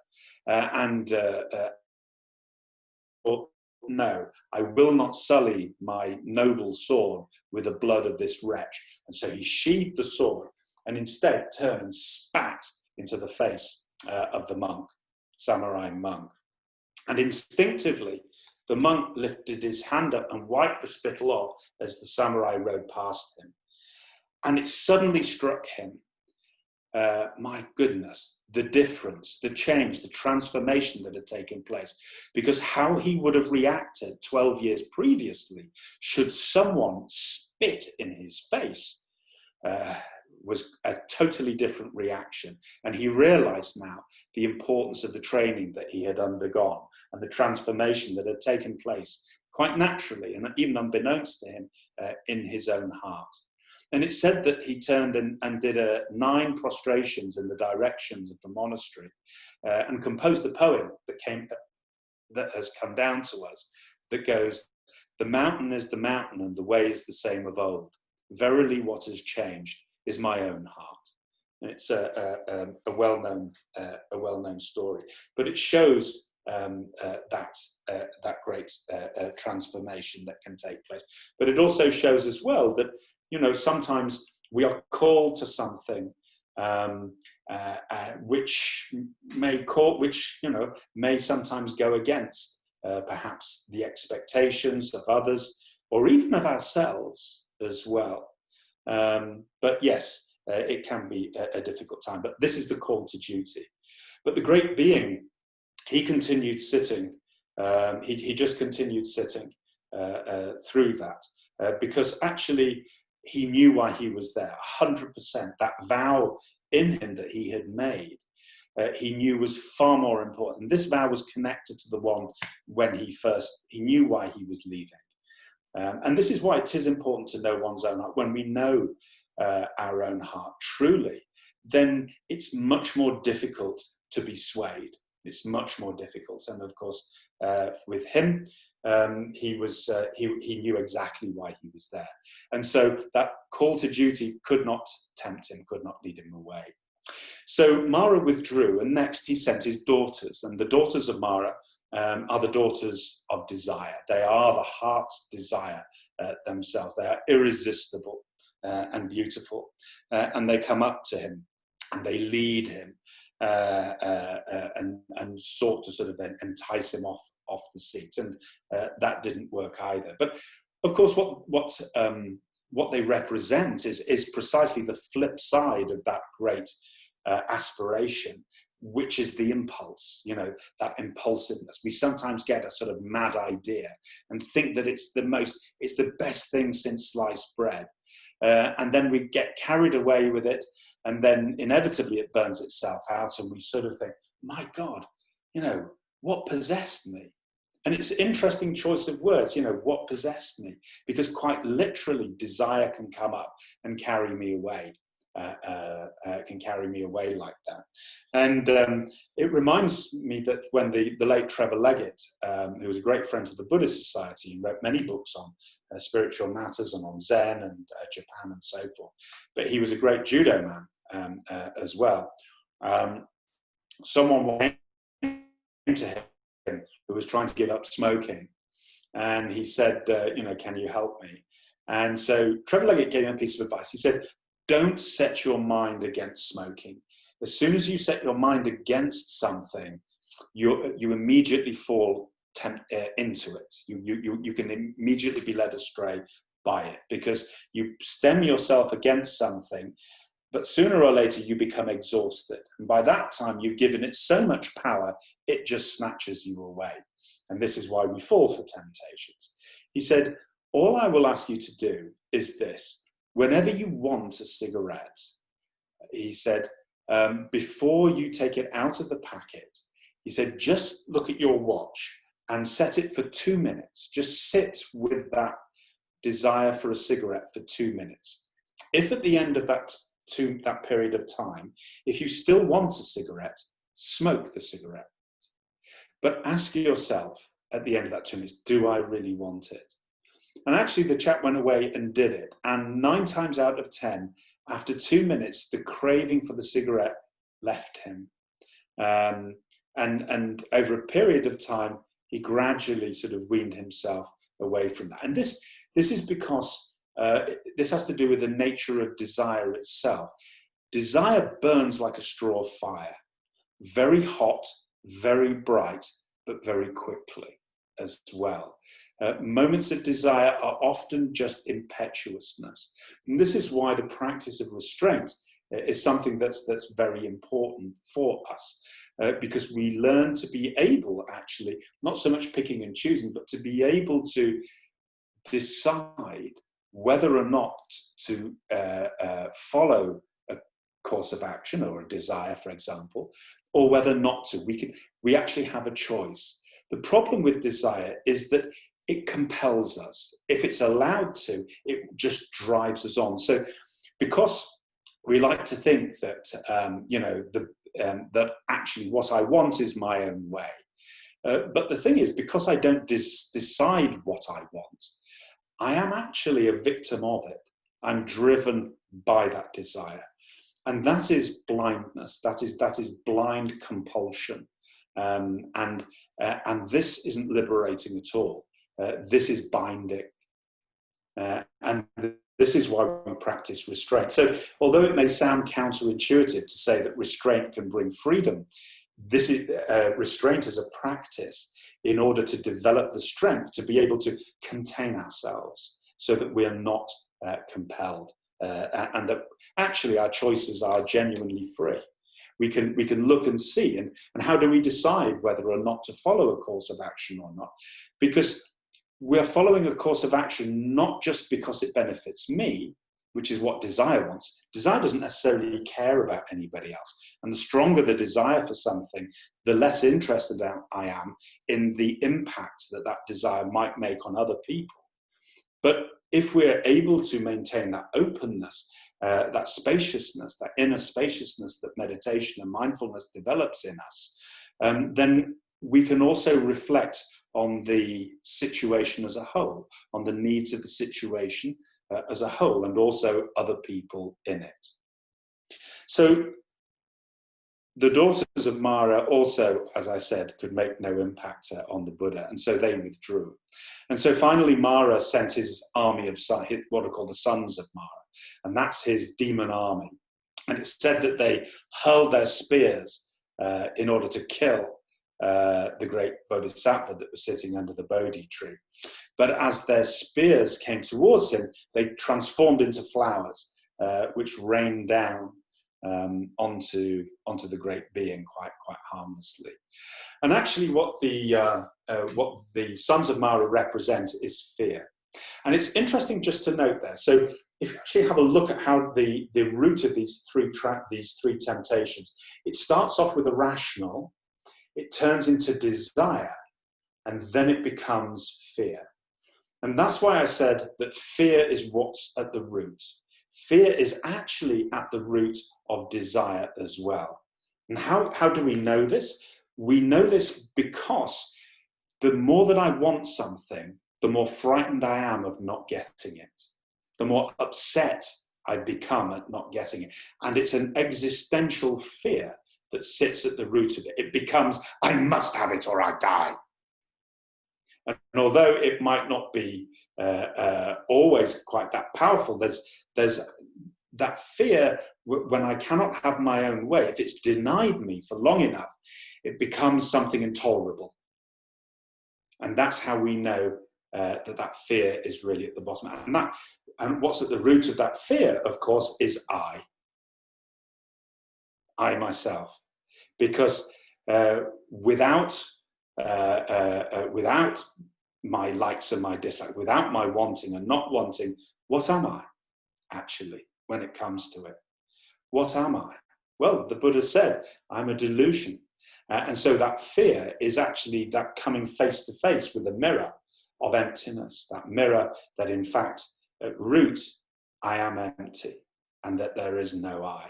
No, I will not sully my noble sword with the blood of this wretch. And so he sheathed the sword and instead turned and spat into the face of the monk, samurai monk. And instinctively, the monk lifted his hand up and wiped the spittle off as the samurai rode past him. And it suddenly struck him, my goodness, the difference, the change, the transformation that had taken place. Because how he would have reacted 12 years previously, should someone spit in his face, was a totally different reaction. And he realized now the importance of the training that he had undergone and the transformation that had taken place quite naturally and even unbeknownst to him in his own heart. And it's said that he turned and did 9 prostrations in the directions of the monastery and composed a poem that has come down to us that goes, "The mountain is the mountain and the way is the same of old. Verily what has changed is my own heart." And it's a well-known story, but it shows that great transformation that can take place. But it also shows as well that sometimes we are called to something which may sometimes go against perhaps the expectations of others or even of ourselves as well. But yes, it can be a difficult time. But this is the call to duty. But the great being, he continued sitting. He just continued sitting through that because actually he knew why he was there. 100%. That vow in him that he had made, he knew was far more important. This vow was connected to the one when he knew why he was leaving. And this is why it is important to know one's own heart. When we know our own heart truly, then it's much more difficult to be swayed. It's much more difficult. And of course, with him, he knew exactly why he was there. And so that call to duty could not tempt him, could not lead him away. So Mara withdrew, and next he sent his daughters. And the daughters of Mara are the daughters of desire. They are the heart's desire themselves. They are irresistible and beautiful. And they come up to him and they lead him and sought to sort of then entice him off the seat. And that didn't work either. But of course, what they represent is precisely the flip side of that great aspiration, which is the impulse, that impulsiveness. We sometimes get a sort of mad idea and think that it's the best thing since sliced bread. And then we get carried away with it, and then inevitably it burns itself out, and we sort of think, my God, what possessed me? And it's an interesting choice of words, what possessed me? Because quite literally, desire can come up and carry me away. Can carry me away like that. And it reminds me that when the late Trevor Leggett, who was a great friend of the Buddhist Society, and wrote many books on spiritual matters and on Zen and Japan and so forth, but he was a great judo man as well. Someone came to him who was trying to give up smoking, and he said, can you help me? And so Trevor Leggett gave him a piece of advice. He said, don't set your mind against smoking. As soon as you set your mind against something, you immediately fall into it. You can immediately be led astray by it, because you stem yourself against something, but sooner or later you become exhausted. And by that time, you've given it so much power, it just snatches you away. And this is why we fall for temptations. He said, all I will ask you to do is this. Whenever you want a cigarette, he said, before you take it out of the packet, he said, just look at your watch and set it for 2 minutes. Just sit with that desire for a cigarette for 2 minutes. If at the end of that period of time, if you still want a cigarette, smoke the cigarette. But ask yourself at the end of that 2 minutes, do I really want it? And actually the chap went away and did it. And 9 times out of 10, after 2 minutes, the craving for the cigarette left him. And over a period of time, he gradually sort of weaned himself away from that. And this is because this has to do with the nature of desire itself. Desire burns like a straw fire, very hot, very bright, but very quickly as well. Moments of desire are often just impetuousness. And this is why the practice of restraint is something that's very important for us, because we learn to be able, actually, not so much picking and choosing, but to be able to decide whether or not to follow a course of action or a desire, for example, or whether not to. We actually have a choice. The problem with desire is that it compels us. If it's allowed to, it just drives us on. So because we like to think that, that actually what I want is my own way. But the thing is, because I don't decide what I want, I am actually a victim of it. I'm driven by that desire. And that is blindness. That is blind compulsion. And this isn't liberating at all. This is binding. And this is why we practice restraint. So although it may sound counterintuitive to say that restraint can bring freedom, this is restraint as a practice in order to develop the strength to be able to contain ourselves so that we are not compelled, and that actually our choices are genuinely free. We can look and see, and how do we decide whether or not to follow a course of action or not? Because we're following a course of action not just because it benefits me, which is what desire wants. Desire doesn't necessarily care about anybody else. And the stronger the desire for something, the less interested I am in the impact that that desire might make on other people. But if we're able to maintain that openness, that spaciousness, that inner spaciousness that meditation and mindfulness develops in us, then we can also reflect on the situation as a whole, on the needs of the situation as a whole, and also other people in it. So the daughters of Mara also, as I said, could make no impact on the Buddha, and so they withdrew. And so finally Mara sent his army of what are called the sons of Mara, and that's his demon army. And it's said that they hurled their spears in order to kill the great bodhisattva that was sitting under the Bodhi tree. But as their spears came towards him, they transformed into flowers, which rained down onto the great being quite harmlessly. And actually what the sons of Mara represent is fear. And it's interesting just to note there. So if you actually have a look at how the root of these three temptations, it starts off with a rational, it turns into desire, and then it becomes fear. And that's why I said that fear is what's at the root. Fear is actually at the root of desire as well. And how do we know this? We know this because the more that I want something, the more frightened I am of not getting it. The more upset I become at not getting it. And it's an existential fear that sits at the root of it. It becomes, I must have it or I die. And although it might not be always quite that powerful, there's that fear when I cannot have my own way. If it's denied me for long enough, it becomes something intolerable. And that's how we know that fear is really at the bottom. And what's at the root of that fear, of course, is I myself. Because without my likes and my dislikes, without my wanting and not wanting, what am I actually when it comes to it? What am I? Well, the Buddha said, I'm a delusion. And so that fear is actually that coming face to face with the mirror of emptiness, that mirror that in fact at root, I am empty and that there is no I.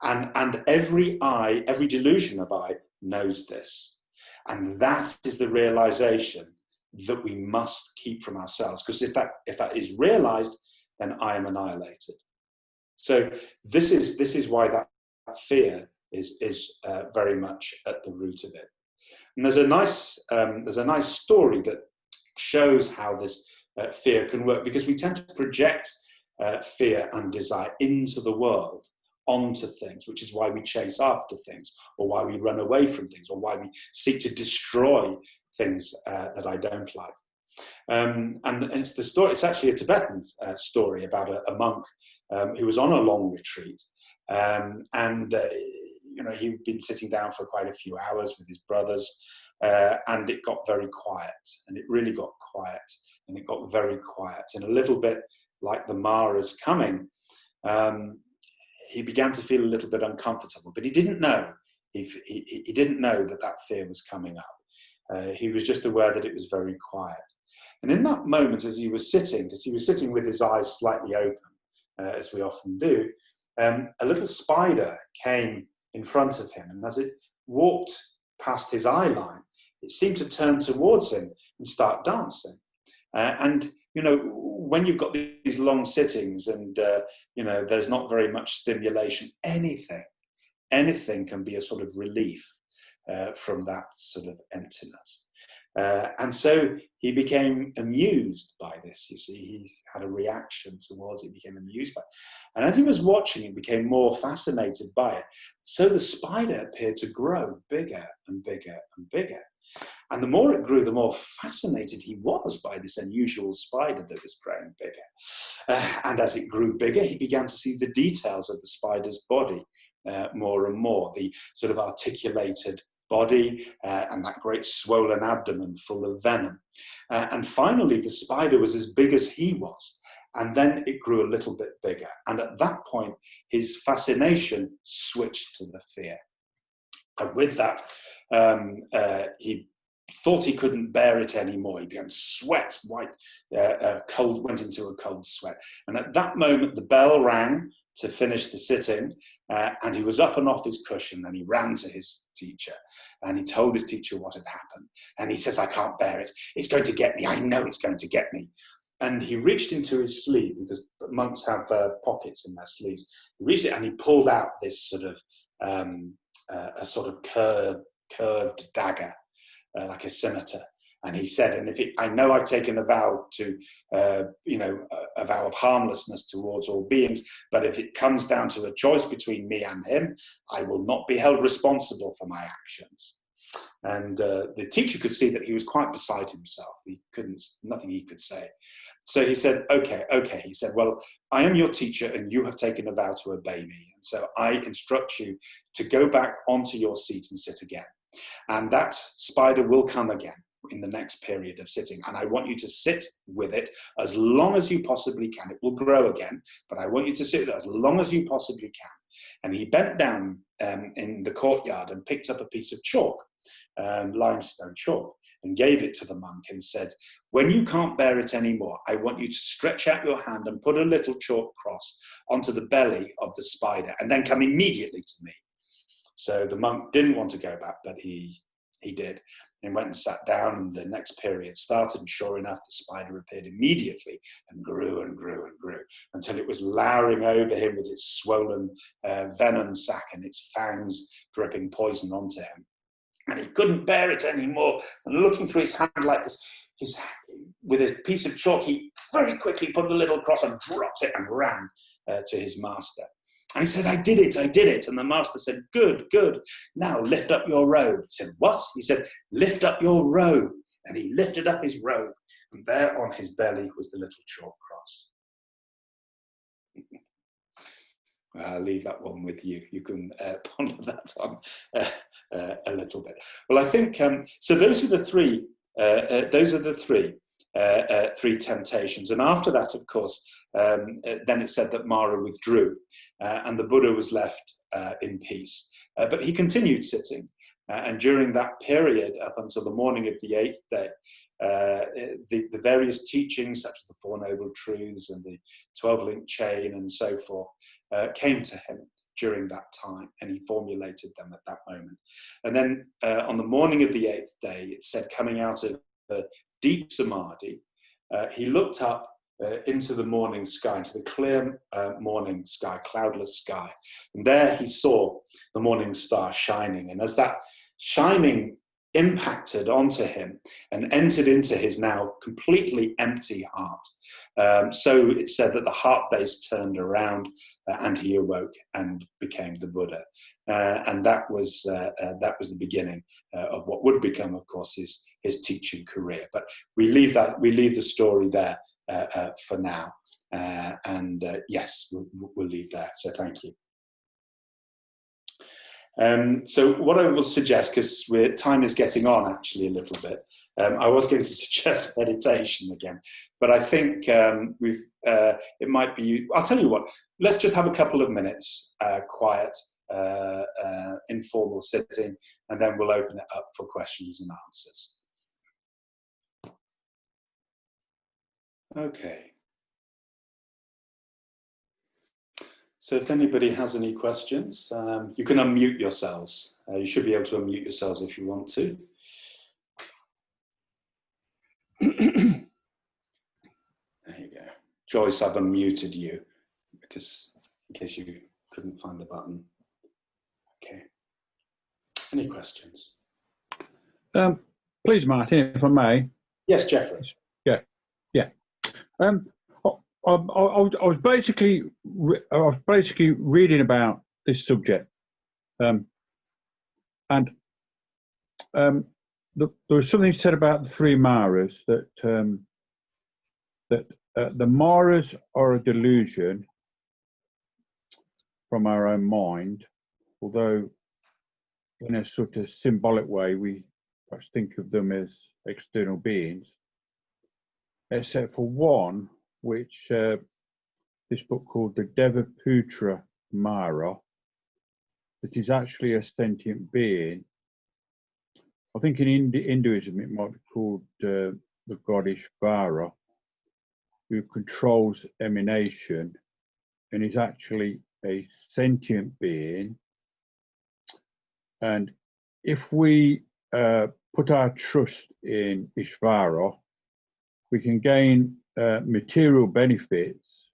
And every I, every delusion of I knows this. And that is the realization that we must keep from ourselves. Because if that is realized, then I am annihilated. So this is why that fear is very much at the root of it. And there's a nice story that shows how this fear can work, because we tend to project fear and desire into the world, onto things, which is why we chase after things, or why we run away from things, or why we seek to destroy things that I don't like. And it's the story. It's actually a Tibetan story about a monk who was on a long retreat, he'd been sitting down for quite a few hours with his brothers, and it got very quiet, and it really got quiet, and it got very quiet, and a little bit like the Mara's coming. He began to feel a little bit uncomfortable, but he didn't know. He didn't know that fear was coming up. He was just aware that it was very quiet. And in that moment, as he was sitting, because he was sitting with his eyes slightly open, as we often do, a little spider came in front of him. And as it walked past his eye line, it seemed to turn towards him and start dancing. And when you've got these long sittings and, there's not very much stimulation, anything can be a sort of relief from that sort of emptiness. And so he became amused by this. You see, he had a reaction towards it, became amused by it. And as he was watching, he became more fascinated by it. So the spider appeared to grow bigger and bigger and bigger. And the more it grew, the more fascinated he was by this unusual spider that was growing bigger. And as it grew bigger, he began to see the details of the spider's body more and more, the sort of articulated body and that great swollen abdomen full of venom. And finally, the spider was as big as he was. And then it grew a little bit bigger. And at that point, his fascination switched to the fear. And with that, he thought he couldn't bear it anymore. He began to sweat, went into a cold sweat. And at that moment, the bell rang to finish the sitting, and he was up and off his cushion, and he ran to his teacher, and he told his teacher what had happened. And he says, I can't bear it. It's going to get me. I know it's going to get me. And he reached into his sleeve, because monks have pockets in their sleeves. He reached it and he pulled out this sort of a sort of curved dagger, like a scimitar. And he said, and I know I've taken a vow to, a vow of harmlessness towards all beings, but if it comes down to a choice between me and him, I will not be held responsible for my actions. And the teacher could see that he was quite beside himself. Nothing he could say. So he said, okay. He said, well, I am your teacher and you have taken a vow to obey me. And so I instruct you to go back onto your seat and sit again. And that spider will come again in the next period of sitting. And I want you to sit with it as long as you possibly can. It will grow again, but I want you to sit with it as long as you possibly can. And he bent down in the courtyard and picked up a piece of chalk, limestone chalk, and gave it to the monk and said, when you can't bear it anymore, I want you to stretch out your hand and put a little chalk cross onto the belly of the spider and then come immediately to me. So the monk didn't want to go back, but he did. And went and sat down, and the next period started, and sure enough, the spider appeared immediately and grew and grew and grew until it was lowering over him with its swollen venom sac and its fangs dripping poison onto him. And he couldn't bear it anymore. And looking through his hand like this, with a piece of chalk, he very quickly put a little cross and dropped it and ran to his master. And he said, I did it. And the master said, good. Now lift up your robe. He said, what? He said, lift up your robe. And he lifted up his robe. And there on his belly was the little chalk cross. I'll leave that one with you. You can ponder that on a little bit. Well, I think, so those are the three. Three temptations. And after that, of course, then it said that Mara withdrew and the Buddha was left in peace. But he continued sitting. And during that period, up until the morning of the 8th day, the various teachings, such as the Four Noble Truths and the 12-link chain and so forth, came to him during that time, and he formulated them at that moment. And then on the morning of the 8th day, it said, coming out of deep samadhi, he looked up into the morning sky, into the clear morning sky, cloudless sky. And there he saw the morning star shining. And as that shining impacted onto him and entered into his now completely empty heart, so it said that the heart base turned around and he awoke and became the Buddha. And that was the beginning of what would become, of course, his teaching career. But we leave the story there for now. Yes, we'll leave there. So thank you. So what I will suggest, because time is getting on actually a little bit, I was going to suggest meditation again, but I think it might be, I'll tell you what, let's just have a couple of minutes, quiet, informal sitting, and then we'll open it up for questions and answers. Okay. So if anybody has any questions, you can unmute yourselves. You should be able to unmute yourselves if you want to. There you go. Joyce, I've unmuted you because in case you couldn't find the button. Okay. Any questions? Please, Martin, if I may. Yes, Jeffrey. Yeah. I was basically reading about this subject, and there was something said about the three Maras, that the Maras are a delusion from our own mind, although in a sort of symbolic way we perhaps think of them as external beings, except for one, which this book called the Devaputra Mara, that is actually a sentient being. I think in Hinduism it might be called the goddess Vara, who controls emanation and is actually a sentient being, and if we put our trust in Ishvara, we can gain material benefits,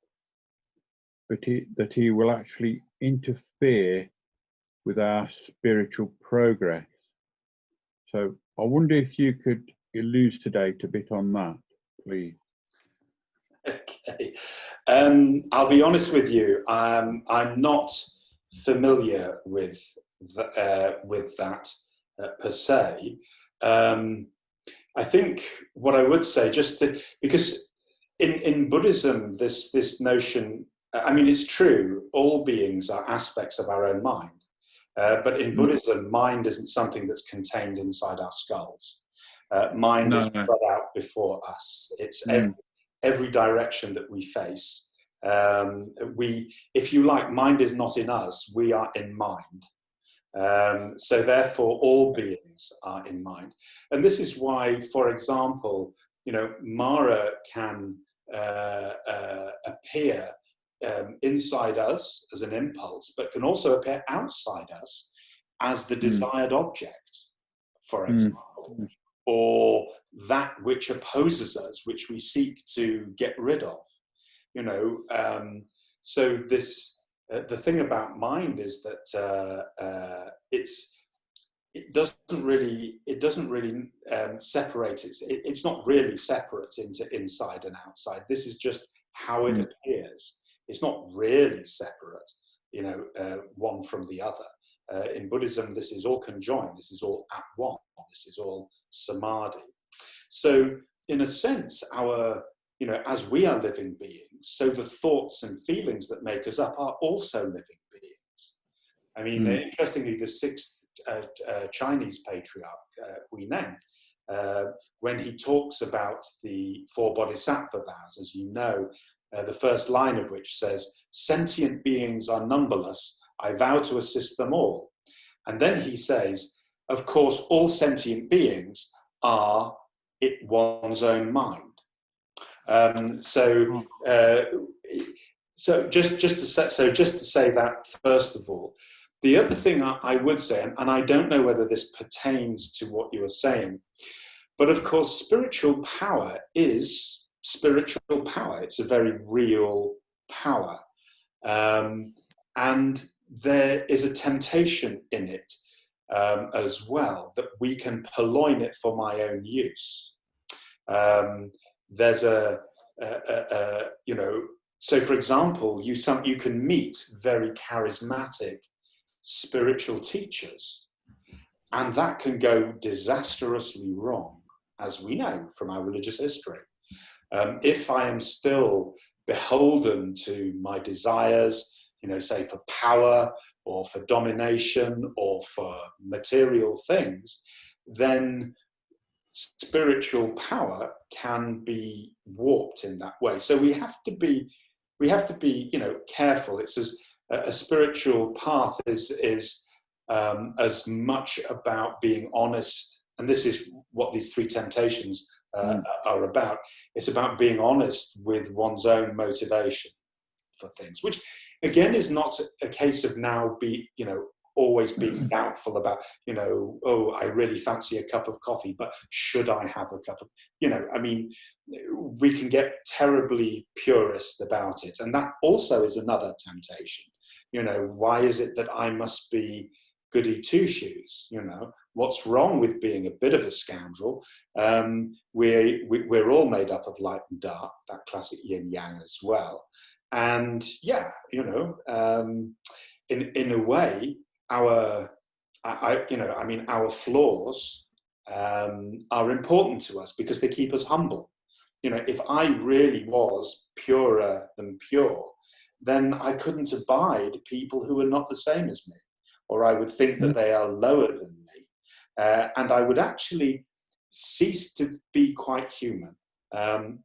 but that he will actually interfere with our spiritual progress. So I wonder if you could elucidate a bit on that, please. Okay. I'll be honest with you. I'm not familiar with that per se. I think what I would say, because in Buddhism, this notion, I mean, it's true, all beings are aspects of our own mind. But in Buddhism, mind isn't something that's contained inside our skulls. Mind is spread out before us. It's every direction that we face. If you like, mind is not in us, we are in mind. So therefore, all beings are in mind. And this is why, for example, Mara can appear inside us as an impulse, but can also appear outside us as the desired object, for example, or that which opposes us, which we seek to get rid of. So this the thing about mind is that it doesn't really separate. It's not really separate into inside and outside. This is just how it appears. It's not really separate, one from the other. In Buddhism, this is all conjoined. This is all at one. This is all samadhi. So, in a sense, as we are living beings, so the thoughts and feelings that make us up are also living beings. I mean, interestingly, the sixth Chinese patriarch, Hui Neng, when he talks about the four bodhisattva vows, as you know, the first line of which says, "Sentient beings are numberless, I vow to assist them all." And then he says, of course, all sentient beings are one's own mind. So just to say that, first of all. The other thing I would say, and I don't know whether this pertains to what you were saying, but of course, spiritual power is spiritual power. It's a very real power. And there is a temptation in it as well, that we can purloin it for my own use. There's so for example, you can meet very charismatic spiritual teachers, and that can go disastrously wrong, as we know from our religious history. If I am still beholden to my desires, say for power or for domination or for material things, then spiritual power can be warped in that way. So we have to be careful. It's a spiritual path is as much about being honest, and this is what these three temptations are about. It's about being honest with one's own motivation for things, which again is not a case of now always being doubtful about, oh, I really fancy a cup of coffee, but should I have a cup of, I mean, we can get terribly purist about it. And that also is another temptation. Why is it that I must be goody two-shoes? What's wrong with being a bit of a scoundrel? We're all made up of light and dark, that classic yin yang as well. And yeah, in a way, our flaws are important to us because they keep us humble. If I really was purer than pure, then I couldn't abide people who are not the same as me, or I would think that they are lower than me, and I would actually cease to be quite human,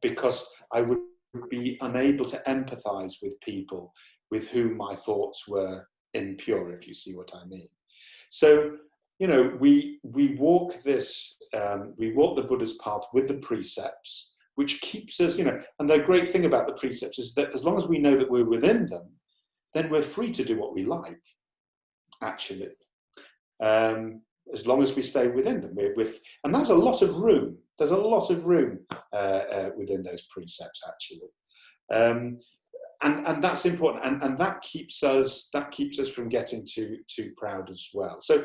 because I would be unable to empathize with people with whom my thoughts were impure, if you see what I mean. So, we walk the Buddha's path with the precepts, which keeps us, and the great thing about the precepts is that as long as we know that we're within them, then we're free to do what we like, actually, as long as we stay within them. And there's a lot of room. There's a lot of room within those precepts, actually. And that's important, and that keeps us from getting too proud as well. So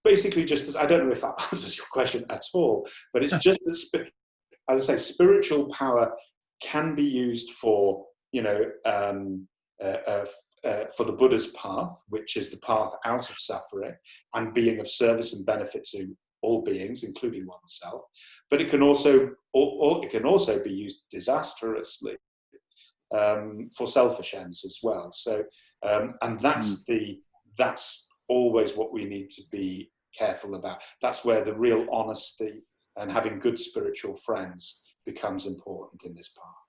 basically, just as, I don't know if that answers your question at all, but it's just that, as I say, spiritual power can be used for, for the Buddha's path, which is the path out of suffering and being of service and benefit to all beings, including oneself. But it can also be used disastrously for selfish ends as well. So, and that's always what we need to be careful about. That's where the real honesty and having good spiritual friends becomes important in this path.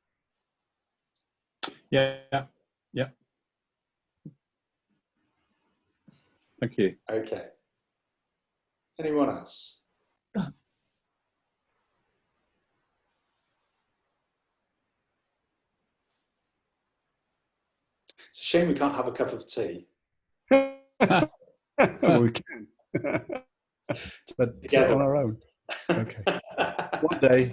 Yeah. Thank you. Okay. Anyone else? It's a shame we can't have a cup of tea. We can. But Together. on our own. Okay. One day.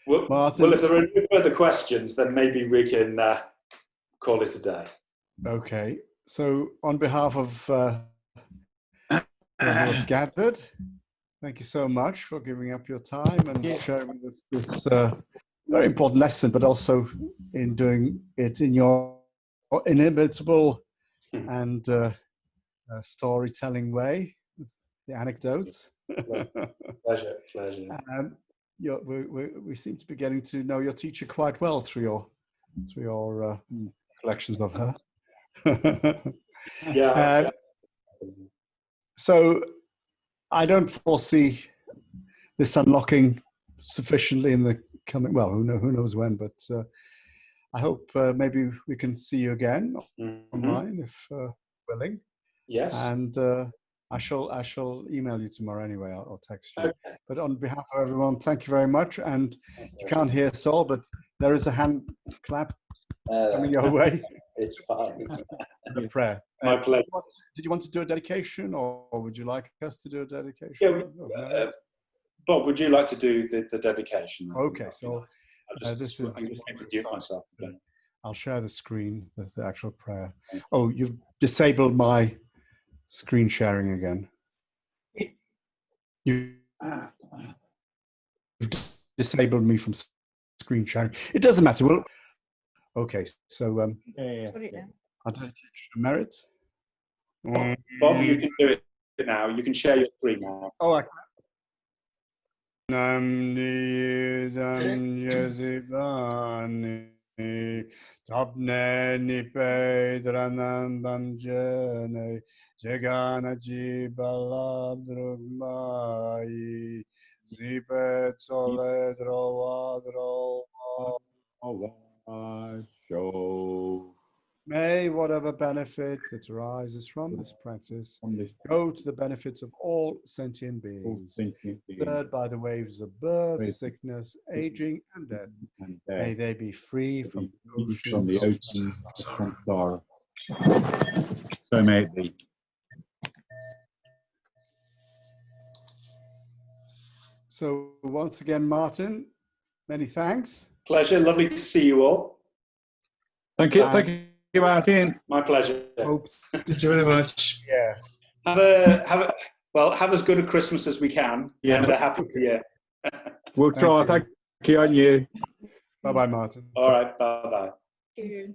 Well, Martin. If there are no further questions, then maybe we can call it a day. Okay. So on behalf of those of us gathered, thank you so much for giving up your time and sharing this very important lesson, but also in doing it in your inimitable and storytelling way, with the anecdotes. Pleasure. We seem to be getting to know your teacher quite well through your collections of her. Yeah. So I don't foresee this unlocking sufficiently in the coming, well, who knows when, but I hope maybe we can see you again online if willing. Yes. And I shall email you tomorrow anyway. I'll text you. Okay. But on behalf of everyone, thank you very much. And you can't hear Saul, but there is a hand clap coming your way. It's fine. A prayer. My pleasure. Did you want to do a dedication, or would you like us to do a dedication? Yeah, Bob, would you like to do the dedication? Okay, so this is. Myself again. I'll share the screen, the actual prayer. Oh, you've disabled my screen sharing again. You've disabled me from screen sharing. It doesn't matter. Well, okay, so I'll dedicate to merit. Bob, you can do it now. You can share your screen now. Oh, I can. Namni Danjazivani Tapne Nipe Dranam Banjane Jagana Jibalabdrugmai Zipe Tole Drovadro Show. May whatever benefit that arises from this practice go to the benefit of all sentient beings, stirred by the waves of birth, sickness, aging, and death. May they be free from the ocean of samsara. So may it be. So once again, Martin, many thanks. Pleasure. Lovely to see you all. Thank you. Thank you, Martin. My pleasure. Hope. Thank you very much. Yeah. Have as good a Christmas as we can, and a happy New Year. We'll try. Thank you, and you. Bye-bye, Martin. All right. Bye-bye. Thank you.